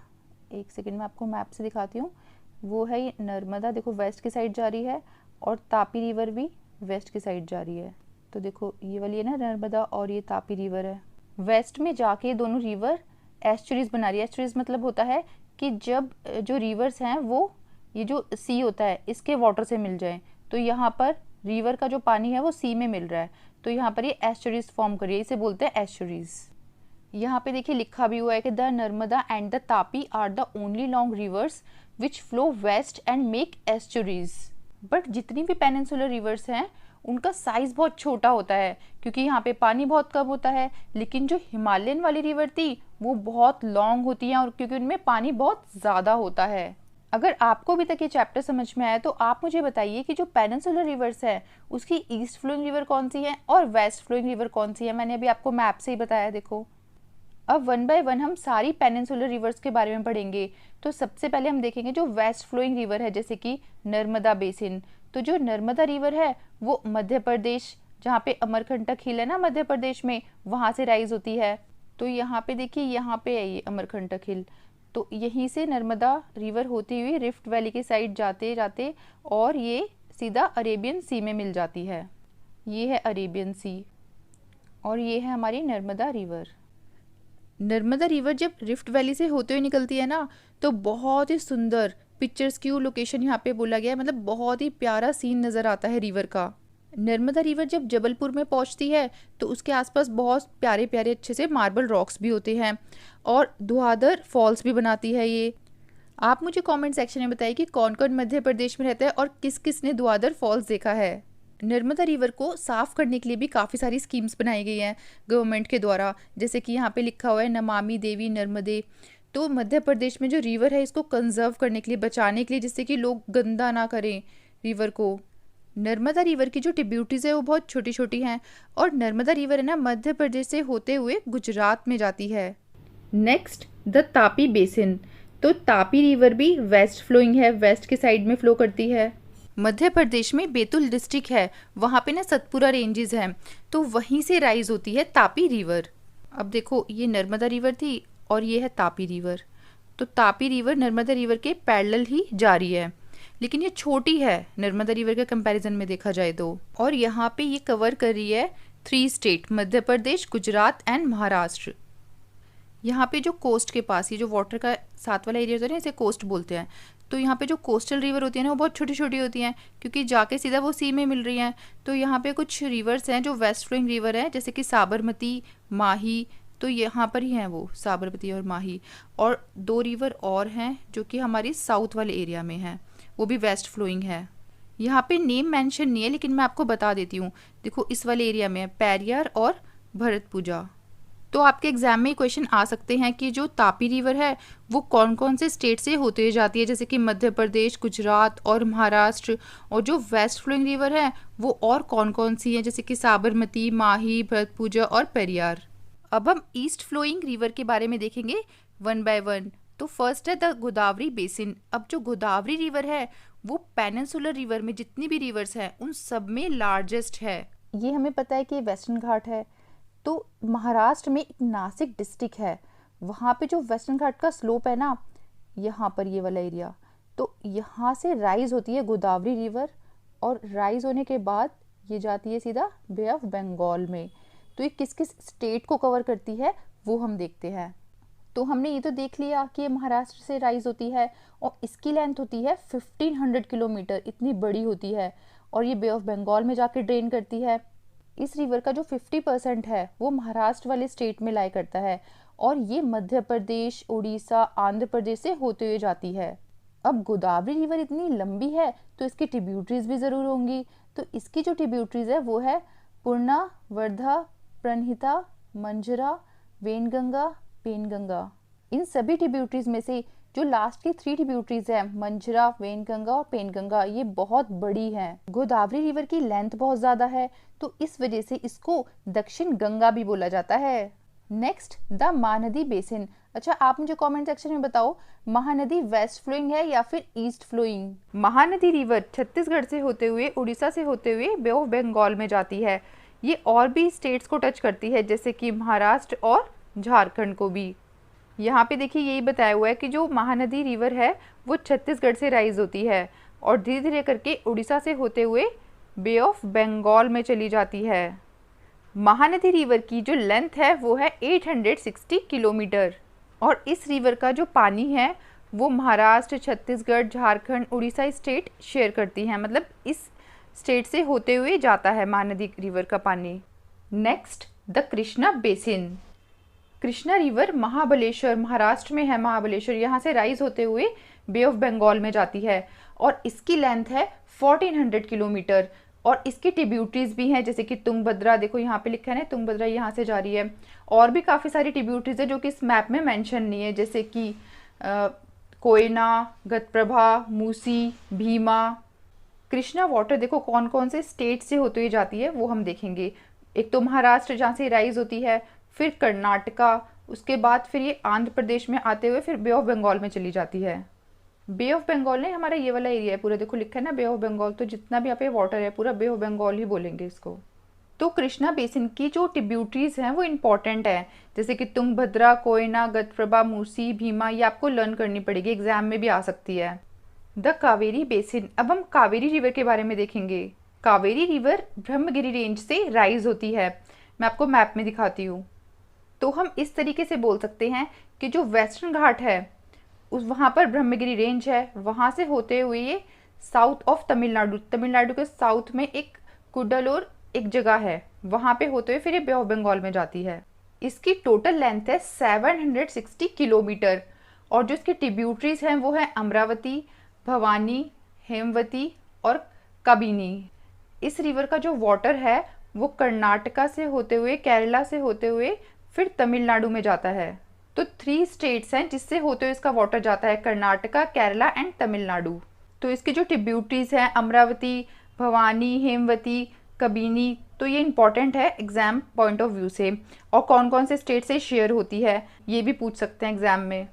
एक सेकेंड में आपको मैप से दिखाती हूँ। वो है ये नर्मदा, देखो वेस्ट की साइड जा रही है, और तापी रिवर भी वेस्ट की साइड जा रही है। तो देखो ये वाली है ना नर्मदा, और ये तापी रिवर है। वेस्ट में जाके दोनों रिवर एस्चुरीज बना रही है। एस्चुरीज मतलब होता है कि जब जो रिवर्स हैं वो ये जो सी होता है इसके वाटर से मिल जाए, तो यहाँ पर रिवर का जो पानी है वो सी में मिल रहा है, तो यहाँ पर ये एस्चुरीज फॉर्म कर रही है, इसे बोलते हैं एस्चुरीज। यहाँ पे देखिए लिखा भी हुआ है कि the Narmada and the Tapi are the only long rivers which flow west and make estuaries. But जितनी भी पेनिनसुलर रिवर्स हैं उनका साइज बहुत छोटा होता है क्योंकि यहाँ पे पानी बहुत कम होता है, लेकिन जो हिमालयन वाली रिवर थी वो बहुत लॉन्ग होती हैं और क्योंकि उनमें पानी बहुत ज़्यादा होता है। अगर आपको अभी तक ये चैप्टर समझ में आया तो आप मुझे बताइए कि जो पेनिनसुलर रिवर्स है उसकी ईस्ट फ्लोइंग रिवर कौन सी है और वेस्ट फ्लोइंग रिवर कौन सी है। मैंने अभी आपको मैप से ही बताया। देखो अब वन बाय वन हम सारी पेनिनसुलर रिवर्स के बारे में पढ़ेंगे। तो सबसे पहले हम देखेंगे जो वेस्ट फ्लोइंग रिवर है, जैसे कि नर्मदा बेसिन। तो जो नर्मदा रिवर है वो मध्य प्रदेश, जहाँ पे अमरकंटक हिल है ना मध्य प्रदेश में, वहाँ से राइज होती है। तो यहाँ पे देखिए, यहाँ पे है ये अमरकंटक हिल, तो यहीं से नर्मदा रिवर होती हुई रिफ्ट वैली की साइड जाते जाते और ये सीधा अरेबियन सी में मिल जाती है। ये है अरेबियन सी और ये है हमारी नर्मदा रिवर। नर्मदा रिवर जब रिफ्ट वैली से होते हुए निकलती है ना तो बहुत ही सुंदर पिक्चर्स की लोकेशन यहाँ पे बोला गया है, मतलब बहुत ही प्यारा सीन नज़र आता है रिवर का। नर्मदा रिवर जब जबलपुर में पहुँचती है तो उसके आसपास बहुत प्यारे प्यारे अच्छे से मार्बल रॉक्स भी होते हैं और धुआंधार फॉल्स भी बनाती है ये। आप मुझे कमेंट सेक्शन में बताइए कि कौन कौन मध्य प्रदेश में रहता है और किस किस ने धुआंधार फॉल्स देखा है। नर्मदा रिवर को साफ़ करने के लिए भी काफ़ी सारी स्कीम्स बनाई गई हैं गवर्नमेंट के द्वारा, जैसे कि यहाँ पे लिखा हुआ है नमामि देवी नर्मदे। तो मध्य प्रदेश में जो रिवर है इसको कंजर्व करने के लिए, बचाने के लिए, जिससे कि लोग गंदा ना करें रिवर को। नर्मदा रिवर की जो ट्रिब्यूटरीज है वो बहुत छोटी छोटी हैं और नर्मदा रिवर है ना मध्य प्रदेश से होते हुए गुजरात में जाती है। Next the Tapi basin. तो तापी रिवर भी वेस्ट फ्लोइंग है, वेस्ट के साइड में फ्लो करती है। मध्य प्रदेश में बैतूल डिस्ट्रिक्ट है, वहाँ पे ना सतपुरा रेंजेस हैं, तो वहीं से राइज होती है तापी रिवर। अब देखो ये नर्मदा रिवर थी और ये है तापी रिवर। तो तापी रिवर नर्मदा रिवर के पैरेलल ही जा रही है, लेकिन ये छोटी है नर्मदा रिवर के कंपैरिजन में देखा जाए तो। और यहाँ पे ये कवर कर रही है 3 स्टेट, मध्य प्रदेश, गुजरात एंड महाराष्ट्र। यहाँ पे जो कोस्ट के पास, ये जो वाटर का साथ वाला एरिया होता है ना, इसे कोस्ट बोलते हैं। तो यहाँ पे जो कोस्टल रिवर होती है ना वो बहुत छोटी छोटी होती हैं क्योंकि जाके सीधा वो सी में मिल रही हैं। तो यहाँ पे कुछ रिवर्स हैं जो वेस्ट फ्लोइंग रिवर है, जैसे कि साबरमती, माही, तो यहाँ पर ही हैं वो साबरमती और माही। और 2 रिवर और हैं जो कि हमारी साउथ वाले एरिया में हैं, वो भी वेस्ट फ्लोइंग है। यहाँ पे नेम मेंशन नहीं है लेकिन मैं आपको बता देती हूँ। देखो इस वाले एरिया में है पेरियार और भरतपुजा। तो आपके एग्जाम में क्वेश्चन आ सकते हैं कि जो तापी रिवर है वो कौन कौन से स्टेट से होते हुए जाती है, जैसे कि मध्य प्रदेश, गुजरात और महाराष्ट्र। और जो वेस्ट फ्लोइंग रिवर है वो और कौन कौन सी हैं, जैसे कि साबरमती, माही, भरतपुजा और पेरियार। अब हम ईस्ट फ्लोइंग रिवर के बारे में देखेंगे वन बाय वन। तो फर्स्ट है द गोदावरी बेसिन। अब जो गोदावरी रिवर है वो पेनिनसुलर रिवर में जितनी भी रिवर्स हैं उन सब में लार्जेस्ट है। ये हमें पता है कि वेस्टर्न घाट है। तो महाराष्ट्र में एक नासिक डिस्ट्रिक्ट है, वहाँ पे जो वेस्टर्न घाट का स्लोप है ना, यहाँ पर ये वाला एरिया, तो यहाँ से राइज होती है गोदावरी रिवर और राइज होने के बाद ये जाती है सीधा बे ऑफ बंगाल में। तो ये किस किस स्टेट को कवर करती है वो हम देखते हैं। तो हमने ये तो देख लिया कि ये महाराष्ट्र से राइज होती है और इसकी लेंथ होती है 1500 किलोमीटर, इतनी बड़ी होती है और ये बे ऑफ बंगाल में जाके ड्रेन करती है। इस रिवर का जो 50% है वो महाराष्ट्र वाले स्टेट में लाई करता है और ये मध्य प्रदेश, उड़ीसा, आंध्र प्रदेश से होते हुए जाती है। अब गोदावरी रिवर इतनी लंबी है तो इसकी ट्रिब्यूटरीज भी ज़रूर होंगी। तो इसकी जो ट्रिब्यूटरीज है वो है पूर्णा, वर्धा, प्रणहिता, मंजरा, वेनगंगा, पेनगंगा। इन सभी ट्रिब्यूटरीज में से जो लास्ट की 3 ट्रिब्यूटरीज है, मंजरा, वेनगंगा और पेनगंगा, ये बहुत बड़ी हैं। गोदावरी रिवर की लेंथ बहुत ज़्यादा है तो इस वजह से इसको दक्षिण गंगा भी बोला जाता है। Next the Mahanadi basin. अच्छा आप मुझे कमेंट सेक्शन में बताओ, महानदी वेस्ट फ्लोइंग है या फिर east flowing. Mahanadi river Chhattisgarh से होते हुए, उड़ीसा से होते हुए बे ऑफ बंगाल में जाती है। ये और भी स्टेट्स को टच करती है जैसे कि महाराष्ट्र और झारखंड को भी। यहाँ पे देखिए यही बताया हुआ है कि जो महानदी रिवर है वो छत्तीसगढ़ से राइज होती है और धीरे धीरे करके उड़ीसा से होते हुए बे ऑफ बंगाल में चली जाती है। महानदी रिवर की जो लेंथ है वो है 860 किलोमीटर और इस रिवर का जो पानी है वो महाराष्ट्र, छत्तीसगढ़, झारखंड, उड़ीसा स्टेट शेयर करती हैं। मतलब इस स्टेट से होते हुए जाता है महानदी रिवर का पानी। Next the Krishna basin. Krishna river Mahabaleshwar, Maharashtra में है महाबलेश्वर, यहाँ से राइज होते हुए बे ऑफ बंगाल में जाती है और इसकी लेंथ है 1400 किलोमीटर। और इसकी ट्रिब्यूटरीज भी हैं जैसे कि तुंगभद्रा, देखो यहाँ पे लिखा है ना तुंगभद्रा यहाँ से जा रही है। और भी काफ़ी सारी ट्रिब्यूटरीज है जो कि इस मैप में मेंशन नहीं है, जैसे कि कोयना, घटप्रभा, मूसी, भीमा। कृष्णा वाटर देखो कौन कौन से स्टेट से होते हुए जाती है वो हम देखेंगे। एक तो महाराष्ट्र जहाँ से राइज होती है, फिर कर्नाटका, उसके बाद फिर ये आंध्र प्रदेश में आते हुए फिर बे ऑफ बंगाल में चली जाती है। बे ऑफ बंगाल नहीं, हमारा ये वाला एरिया है पूरा, देखो लिखा है ना बे ऑफ बंगाल, तो जितना भी यहाँ पे वाटर है पूरा बे ऑफ बंगाल ही बोलेंगे इसको। तो कृष्णा बेसिन की जो ट्रिब्यूटरीज हैं वो इंपॉर्टेंट है, जैसे कि तुंगभद्रा, कोयना, घटप्रभा, मूसी, भीमा, ये आपको लर्न करनी पड़ेगी, एग्जाम में भी आ सकती है। The Kaveri basin. अब हम कावेरी रिवर के बारे में देखेंगे। कावेरी रिवर ब्रह्मगिरी रेंज से राइज होती है, मैं आपको मैप में दिखाती हूँ। तो हम इस तरीके से बोल सकते हैं कि जो वेस्टर्न घाट है उस वहाँ पर ब्रह्मगिरी रेंज है, वहाँ से होते हुए ये साउथ ऑफ तमिलनाडु, तमिलनाडु के साउथ में एक कुड्डालोर एक जगह है, वहाँ पे होते हुए फिर ये बे ऑफ बंगाल में जाती है। इसकी टोटल लेंथ है 760 किलोमीटर और जो इसकी ट्रिब्यूटरीज हैं वो है अमरावती, भवानी, हेमवती और कबिनी। इस रिवर का जो वाटर है वो कर्नाटका से होते हुए, केरला से होते हुए फिर तमिलनाडु में जाता है। तो 3 स्टेट्स हैं जिससे होते हुए इसका वाटर जाता है, कर्नाटका, केरला एंड तमिलनाडु। तो इसकी जो ट्रिब्यूटरीज हैं अमरावती, भवानी, हेमवती, कबिनी, तो ये इंपॉर्टेंट है एग्जाम पॉइंट ऑफ व्यू से। और कौन कौन से स्टेट से शेयर होती है ये भी पूछ सकते हैं एग्जाम में।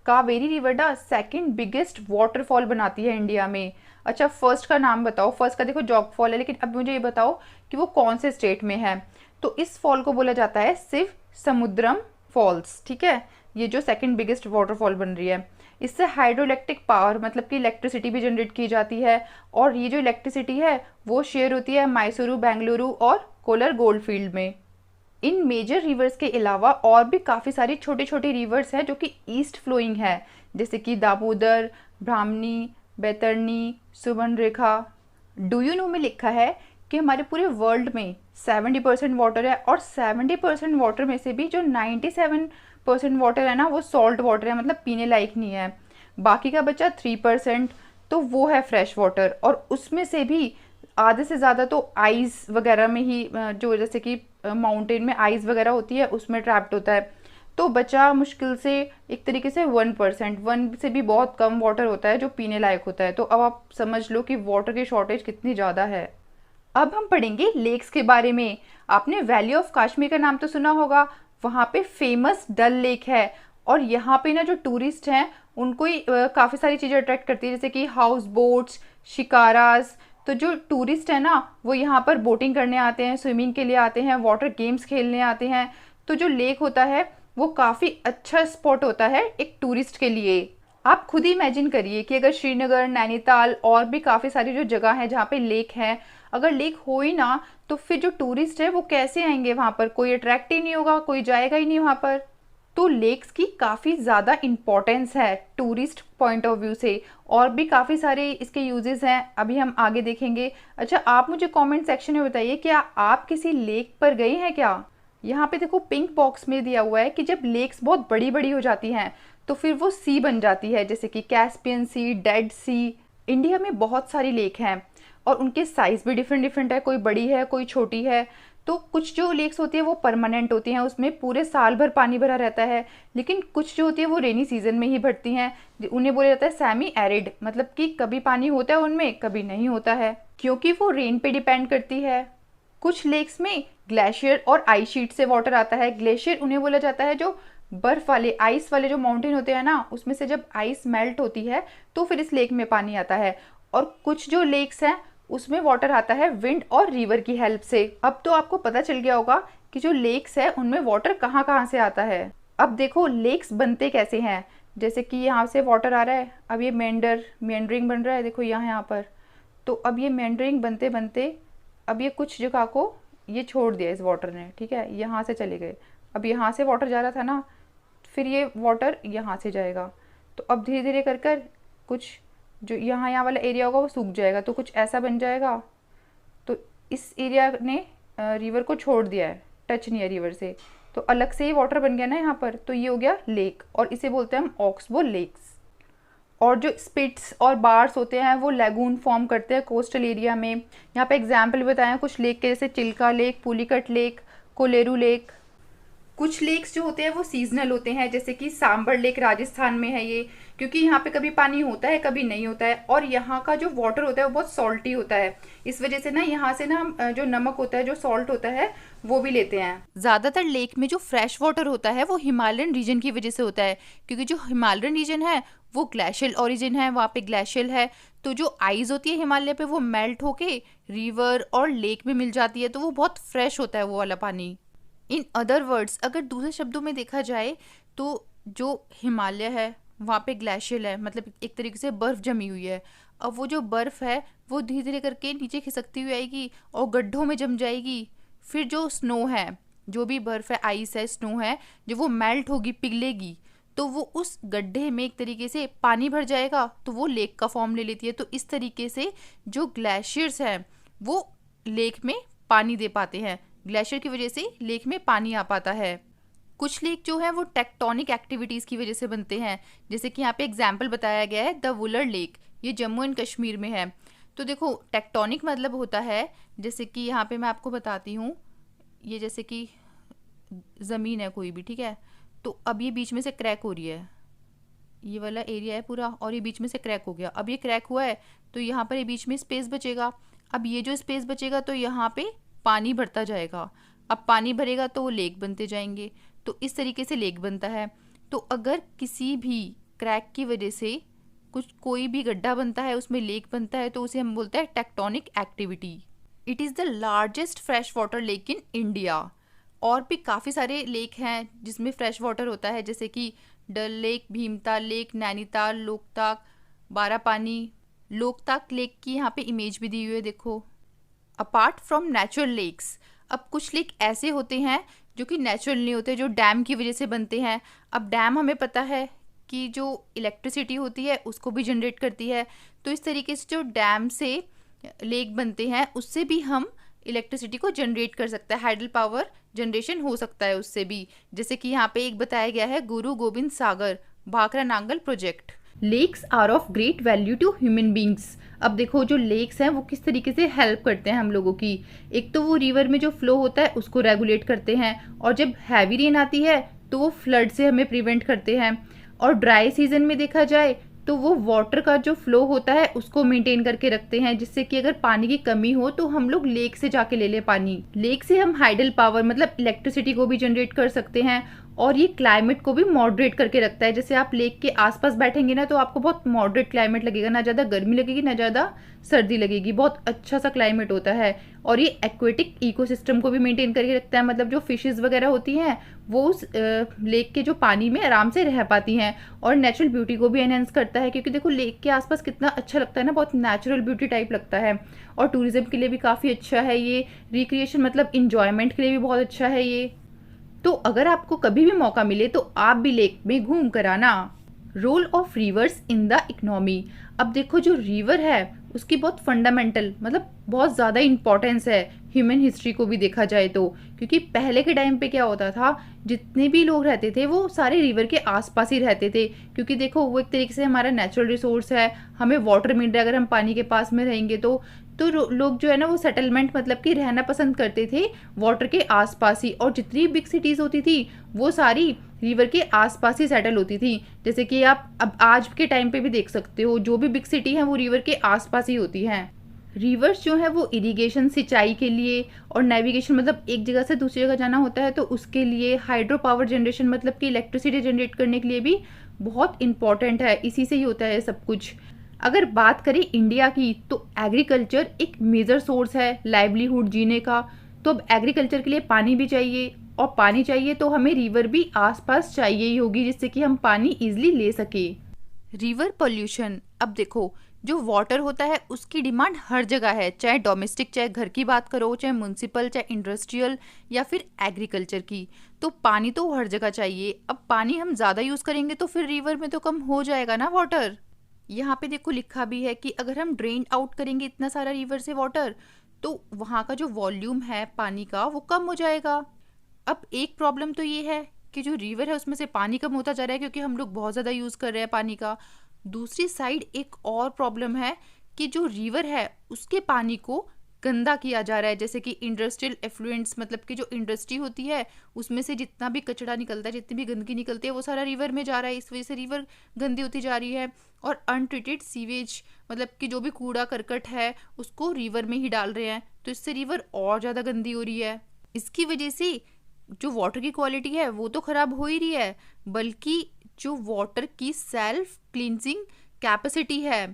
कावेरी रिवर ना सेकंड बिगेस्ट वाटरफॉल बनाती है इंडिया में। अच्छा फर्स्ट का नाम बताओ। फर्स्ट का देखो जॉग फॉल है, लेकिन अब मुझे ये बताओ कि वो कौन से स्टेट में है। तो इस फॉल को बोला जाता है शिव समुद्रम फॉल्स, ठीक है। ये जो सेकंड बिगेस्ट वाटरफॉल बन रही है, इससे हाइड्रो इलेक्ट्रिक पावर मतलब कि इलेक्ट्रिसिटी भी जनरेट की जाती है। और ये जो इलेक्ट्रिसिटी है वो शेयर होती है मैसूरू, बेंगलुरु और कोलर गोल्ड फील्ड में। इन मेजर रिवर्स के अलावा और भी काफ़ी सारी छोटी छोटी रिवर्स हैं जो कि ईस्ट फ्लोइंग है, जैसे कि Damodar, Brahmani, Baitarani, Subarnarekha. Do you know में लिखा है कि हमारे पूरे वर्ल्ड में 70% वाटर है और 70% वाटर में से भी जो 97% वाटर है ना वो सॉल्ट वाटर है, मतलब पीने लायक नहीं है। बाकी का बचा 3%, तो वो है फ्रेश वाटर और उसमें से भी आधे से ज़्यादा तो आइस वगैरह में ही, जो जैसे कि माउंटेन में आइस वगैरह होती है उसमें ट्रैप्ड होता है। तो बचा मुश्किल से एक तरीके से 1%, 1 से भी बहुत कम वाटर होता है जो पीने लायक होता है। तो अब आप समझ लो कि वाटर की शॉर्टेज कितनी ज़्यादा है। अब हम पढ़ेंगे लेक्स के बारे में। आपने वैली ऑफ कश्मीर का नाम तो सुना होगा, वहाँ पे फेमस डल लेक है और यहाँ पे ना जो टूरिस्ट हैं उनको ही काफ़ी सारी चीज़ें अट्रैक्ट करती है, जैसे कि हाउस बोट्स, शिकाराज। तो जो टूरिस्ट है ना वो यहाँ पर बोटिंग करने आते हैं, स्विमिंग के लिए आते हैं, वाटर गेम्स खेलने आते हैं। तो जो लेक होता है वो काफ़ी अच्छा स्पॉट होता है एक टूरिस्ट के लिए। आप खुद ही इमेजिन करिए कि अगर श्रीनगर, नैनीताल और भी काफ़ी सारी जो जगह है जहाँ पे लेक है, अगर लेक हो ही ना तो फिर जो टूरिस्ट है वो कैसे आएंगे वहाँ पर, कोई अट्रैक्ट ही नहीं होगा, कोई जाएगा ही नहीं वहाँ पर। तो लेक्स की काफ़ी ज़्यादा इम्पोर्टेंस है टूरिस्ट पॉइंट ऑफ व्यू से और भी काफ़ी सारे इसके यूजेस हैं, अभी हम आगे देखेंगे। अच्छा आप मुझे कमेंट सेक्शन में बताइए क्या आप किसी लेक पर गए हैं क्या। यहाँ पे देखो पिंक बॉक्स में दिया हुआ है कि जब लेक्स बहुत बड़ी बड़ी हो जाती हैं तो फिर वो सी बन जाती है, जैसे कि कैस्पियन सी, डेड सी। इंडिया में बहुत सारी लेक हैं और उनके साइज़ भी डिफरेंट डिफरेंट है, कोई बड़ी है कोई छोटी है। तो कुछ जो लेक्स होती है वो परमानेंट होती हैं, उसमें पूरे साल भर पानी भरा रहता है, लेकिन कुछ जो होती है वो रेनी सीजन में ही भरती हैं, उन्हें बोला जाता है सेमी एरिड, मतलब कि कभी पानी होता है उनमें कभी नहीं होता है, क्योंकि वो रेन पे डिपेंड करती है। कुछ लेक्स में ग्लेशियर और आइस शीट से वाटर आता है। ग्लेशियर उन्हें बोला जाता है जो बर्फ वाले, आइस वाले जो माउंटेन होते हैं ना उसमें से जब आइस मेल्ट होती है तो फिर इस लेक में पानी आता है। और कुछ जो लेक्स हैं उसमें वाटर आता है विंड और रिवर की हेल्प से। अब तो आपको पता चल गया होगा कि जो लेक्स है उनमें वाटर कहाँ कहाँ से आता है। अब देखो लेक्स बनते कैसे हैं, जैसे कि यहाँ से वाटर आ रहा है, अब ये मेंडरिंग बन रहा है, देखो यहाँ पर। तो अब ये मेंडरिंग बनते बनते अब ये कुछ जगह को ये छोड़ दिया इस वाटर ने, ठीक है, यहाँ से चले गए। अब यहाँ से वाटर जा रहा था ना, फिर ये वाटर यहाँ से जाएगा, तो अब धीरे धीरे कर कर कुछ जो यहाँ वाला एरिया होगा वो सूख जाएगा, तो कुछ ऐसा बन जाएगा। इस एरिया ने रिवर को छोड़ दिया है, टच नहीं है रिवर से, तो अलग से ही वाटर बन गया ना यहाँ पर, तो ये हो गया लेक, और इसे बोलते हैं हम ऑक्सबो लेक्स। और जो स्पिट्स और बार्स होते हैं वो लैगून फॉर्म करते हैं कोस्टल एरिया में। यहाँ पे एग्जाम्पल बताएं कुछ लेक के, जैसे Chilika lake, Pulicat lake, Kolleru lake. कुछ लेक्स जो होते हैं वो सीजनल होते हैं, जैसे कि सांबर लेक राजस्थान में है ये, क्योंकि यहाँ पे कभी पानी होता है कभी नहीं होता है, और यहाँ का जो वाटर होता है वो बहुत सॉल्टी होता है, इस वजह से ना यहाँ से ना जो नमक होता है, जो सॉल्ट होता है, वो भी लेते हैं। ज्यादातर लेक में जो फ्रेश वाटर होता है वो हिमालयन रीजन की वजह से होता है, क्योंकि जो हिमालयन रीजन है वो ग्लेशियल ओरिजिन है, वहाँ पे ग्लेशियल है, तो जो आइस होती है हिमालय पे वो मेल्ट होके रिवर और लेक में मिल जाती है, तो वो बहुत फ्रेश होता है वो वाला पानी। इन अदर वर्ड्स, अगर दूसरे शब्दों में देखा जाए तो जो हिमालय है वहाँ पे ग्लेशियल है, मतलब एक तरीके से बर्फ़ जमी हुई है। अब वो जो बर्फ़ है वो धीरे धीरे करके नीचे खिसकती हुई आएगी और गड्ढों में जम जाएगी। फिर जो स्नो है, जो भी बर्फ़ है, आइस है, स्नो है, जब वो मेल्ट होगी, पिघलेगी, तो वो उस गड्ढे में एक तरीके से पानी भर जाएगा, तो वो लेक का फॉर्म ले लेती है। तो इस तरीके से जो ग्लेशियर्स हैं वो लेक में पानी दे पाते हैं, ग्लेशियर की वजह से लेक में पानी आ पाता है। कुछ लेक जो है वो टेक्टोनिक एक्टिविटीज़ की वजह से बनते हैं, जैसे कि यहाँ पे एग्जाम्पल बताया गया है द वुलर लेक, ये जम्मू एंड कश्मीर में है। तो देखो टेक्टोनिक मतलब होता है, जैसे कि यहाँ पे मैं आपको बताती हूँ, ये जैसे कि ज़मीन है कोई भी, ठीक है, तो अब ये बीच में से क्रैक हो रही है, ये वाला एरिया है पूरा, और ये बीच में से क्रैक हो गया। अब ये क्रैक हुआ है तो यहाँ पर ये बीच में स्पेस बचेगा। अब ये जो स्पेस बचेगा तो यहाँ पे पानी भरता जाएगा, अब पानी भरेगा तो वो लेक बनते जाएंगे, तो इस तरीके से लेक बनता है। तो अगर किसी भी क्रैक की वजह से कोई भी गड्ढा बनता है, उसमें लेक बनता है, तो उसे हम बोलते हैं tectonic activity. It is the largest fresh water lake in India. और भी काफ़ी सारे लेक हैं जिसमें फ्रेश वाटर होता है, जैसे कि Dal lake, Bhimtal lake, Nainital, Loktak, Barapani. Loktak lake की यहाँ पे इमेज भी दी हुई है, देखो। अपार्ट फ्रॉम नेचुरल लेक्स, अब कुछ लेक ऐसे होते हैं जो कि नेचुरल नहीं होते, जो डैम की वजह से बनते हैं। अब डैम हमें पता है कि जो इलेक्ट्रिसिटी होती है उसको भी जनरेट करती है, तो इस तरीके से जो डैम से लेक बनते हैं उससे भी हम इलेक्ट्रिसिटी को जनरेट कर सकते हैं, हाइडल पावर जनरेशन हो सकता है उससे भी। जैसे कि यहाँ पे एक बताया गया है Guru Gobind Sagar Bhakra Nangal project. Lakes are of great value to human beings. अब देखो जो लेक्स हैं वो किस तरीके से हेल्प करते हैं हम लोगों की। एक तो वो रिवर में जो फ्लो होता है उसको रेगुलेट करते हैं, और जब हैवी रेन आती है तो वो फ्लड से हमें प्रिवेंट करते हैं, और ड्राई सीजन में देखा जाए तो वो वाटर का जो फ्लो होता है उसको मेंटेन करके रखते हैं, जिससे कि अगर पानी की कमी हो तो हम लोग लेक से जाके ले ले पानी। लेक से हम हाइडल पावर मतलब इलेक्ट्रिसिटी को भी जनरेट कर सकते हैं, और ये क्लाइमेट को भी मॉडरेट करके रखता है। जैसे आप लेक के आसपास बैठेंगे ना तो आपको बहुत मॉडरेट क्लाइमेट लगेगा, ना ज़्यादा गर्मी लगेगी ना ज़्यादा सर्दी लगेगी, बहुत अच्छा सा क्लाइमेट होता है। और ये एक्वेटिक इकोसिस्टम को भी मेंटेन करके रखता है, मतलब जो फिशेस वगैरह होती हैं वो उस लेक के जो पानी में आराम से रह पाती हैं, और नेचुरल ब्यूटी को भी एनहेंस करता है, क्योंकि देखो लेक के आसपास कितना अच्छा लगता है ना, बहुत नेचुरल ब्यूटी टाइप लगता है। और टूरिज्म के लिए भी काफ़ी अच्छा है ये, रिक्रिएशन मतलब इंजॉयमेंट के लिए भी बहुत अच्छा है ये। तो अगर आपको कभी भी मौका मिले तो आप भी लेक में घूम कर आना। Role of rivers in the economy. अब देखो जो रिवर है उसकी बहुत फंडामेंटल मतलब बहुत ज़्यादा इंपॉर्टेंस है ह्यूमन हिस्ट्री को भी देखा जाए तो, क्योंकि पहले के टाइम पे क्या होता था, जितने भी लोग रहते थे वो सारे रिवर के आसपास ही रहते थे, क्योंकि देखो वो एक तरीके से हमारा नेचुरल रिसोर्स है, हमें वाटर मिल रहा है, अगर हम पानी के पास में रहेंगे तो लोग जो है ना वो सेटलमेंट मतलब कि रहना पसंद करते थे वाटर के आसपास ही, और जितनी बिग सिटीज़ होती थी वो सारी रिवर के आसपास ही सेटल होती थी। जैसे कि आप अब आज के टाइम पे भी देख सकते हो जो भी बिग सिटी है वो रिवर के आसपास ही होती हैं। रिवर्स जो है वो इरिगेशन सिंचाई के लिए, और नेविगेशन मतलब एक जगह से दूसरी जगह जाना होता है तो उसके लिए, हाइड्रो पावर जनरेशन मतलब कि इलेक्ट्रिसिटी जनरेट करने के लिए भी बहुत इंपॉर्टेंट है, इसी से ही होता है सब कुछ। अगर बात करें इंडिया की तो एग्रीकल्चर एक मेजर सोर्स है लाइवलीहुड जीने का, तो अब एग्रीकल्चर के लिए पानी भी चाहिए, और पानी चाहिए तो हमें रिवर भी आसपास चाहिए ही होगी, जिससे कि हम पानी इजीली ले सके। River pollution. अब देखो जो वाटर होता है उसकी डिमांड हर जगह है, चाहे डोमेस्टिक, चाहे घर की बात करो, चाहे म्यूनसिपल, चाहे इंडस्ट्रियल या फिर एग्रीकल्चर की, तो पानी तो हर जगह चाहिए। अब पानी हम ज़्यादा यूज़ करेंगे तो फिर रिवर में तो कम हो जाएगा ना वाटर। यहाँ पे देखो लिखा भी है कि अगर हम ड्रेन आउट करेंगे इतना सारा रिवर से वाटर तो वहाँ का जो वॉल्यूम है पानी का वो कम हो जाएगा। अब एक प्रॉब्लम तो ये है कि जो रिवर है उसमें से पानी कम होता जा रहा है क्योंकि हम लोग बहुत ज़्यादा यूज़ कर रहे हैं पानी का। दूसरी साइड एक और प्रॉब्लम है कि जो रिवर है उसके पानी को गंदा किया जा रहा है, जैसे कि इंडस्ट्रियल एफ्लुएंट्स, मतलब कि जो इंडस्ट्री होती है उसमें से जितना भी कचरा निकलता है, जितनी भी गंदगी निकलती है वो सारा रिवर में जा रहा है। इस वजह से रिवर गंदी होती जा रही है। और अनट्रीटेड सीवेज, मतलब कि जो भी कूड़ा करकट है उसको रिवर में ही डाल रहे हैं, तो इससे रिवर और ज़्यादा गंदी हो रही है। इसकी वजह से जो वाटर की क्वालिटी है वो तो ख़राब हो ही रही है, बल्कि जो वाटर की सेल्फ क्लींजिंग कैपेसिटी है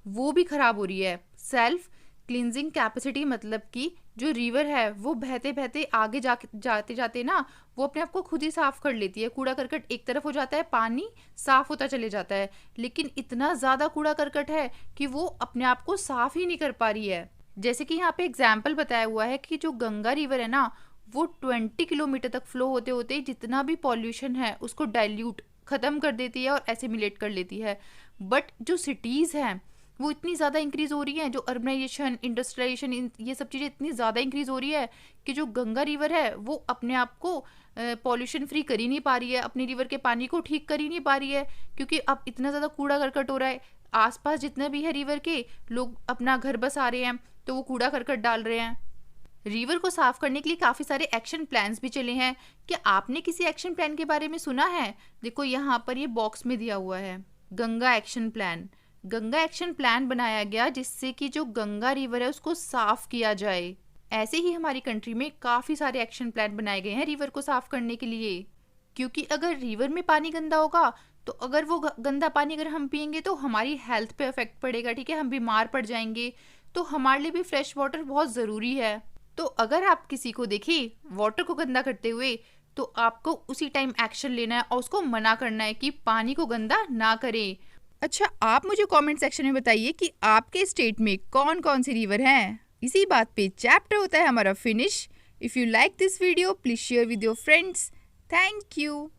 वो भी ख़राब हो रही है। सेल्फ क्लींजिंग कैपेसिटी मतलब कि जो रिवर है वो बहते बहते आगे जाते जाते ना वो अपने आप को खुद ही साफ कर लेती है। कूड़ा करकट एक तरफ हो जाता है, पानी साफ होता चले जाता है, लेकिन इतना ज़्यादा कूड़ा करकट है कि वो अपने आप को साफ ही नहीं कर पा रही है। जैसे कि यहाँ पे एग्जाम्पल बताया हुआ है कि जो गंगा रिवर है ना वो 20 किलोमीटर तक फ्लो होते होते जितना भी पॉल्यूशन है उसको डाइल्यूट ख़त्म कर देती है और एसिमिलेट कर लेती है। बट जो सिटीज़ हैं वो इतनी ज़्यादा इंक्रीज़ हो रही है, जो अर्बनाइजेशन, इंडस्ट्रियलाइजेशन, ये सब चीज़ें इतनी ज़्यादा इंक्रीज़ हो रही है कि जो गंगा रिवर है वो अपने आप को पॉल्यूशन फ्री कर ही नहीं पा रही है, अपनी रिवर के पानी को ठीक कर ही नहीं पा रही है, क्योंकि अब इतना ज़्यादा कूड़ा करकट हो रहा है। आसपास जितने भी है रिवर के लोग अपना घर बसा रहे हैं तो वो कूड़ा करकट डाल रहे हैं। रिवर को साफ करने के लिए काफ़ी सारे एक्शन प्लान्स भी चले हैं। क्या आपने किसी एक्शन प्लान के बारे में सुना है? देखो यहाँ पर ये बॉक्स में दिया हुआ है, Ganga action plan. Ganga action plan बनाया गया जिससे कि जो गंगा रिवर है उसको साफ किया जाए। ऐसे ही हमारी कंट्री में काफ़ी सारे एक्शन प्लान बनाए गए हैं रिवर को साफ करने के लिए, क्योंकि अगर रिवर में पानी गंदा होगा तो अगर वो गंदा पानी अगर हम पियेंगे तो हमारी हेल्थ पे इफेक्ट पड़ेगा, ठीक है, हम बीमार पड़ जाएंगे। तो हमारे लिए भी फ्रेश वाटर बहुत ज़रूरी है। तो अगर आप किसी को देखें वाटर को गंदा करते हुए तो आपको उसी टाइम एक्शन लेना है और उसको मना करना है कि पानी को गंदा ना करें। अच्छा, आप मुझे कमेंट सेक्शन में बताइए कि आपके स्टेट में कौन कौन सी रिवर हैं। इसी बात पे चैप्टर होता है हमारा finish. If you like this video please share with your friends. Thank you.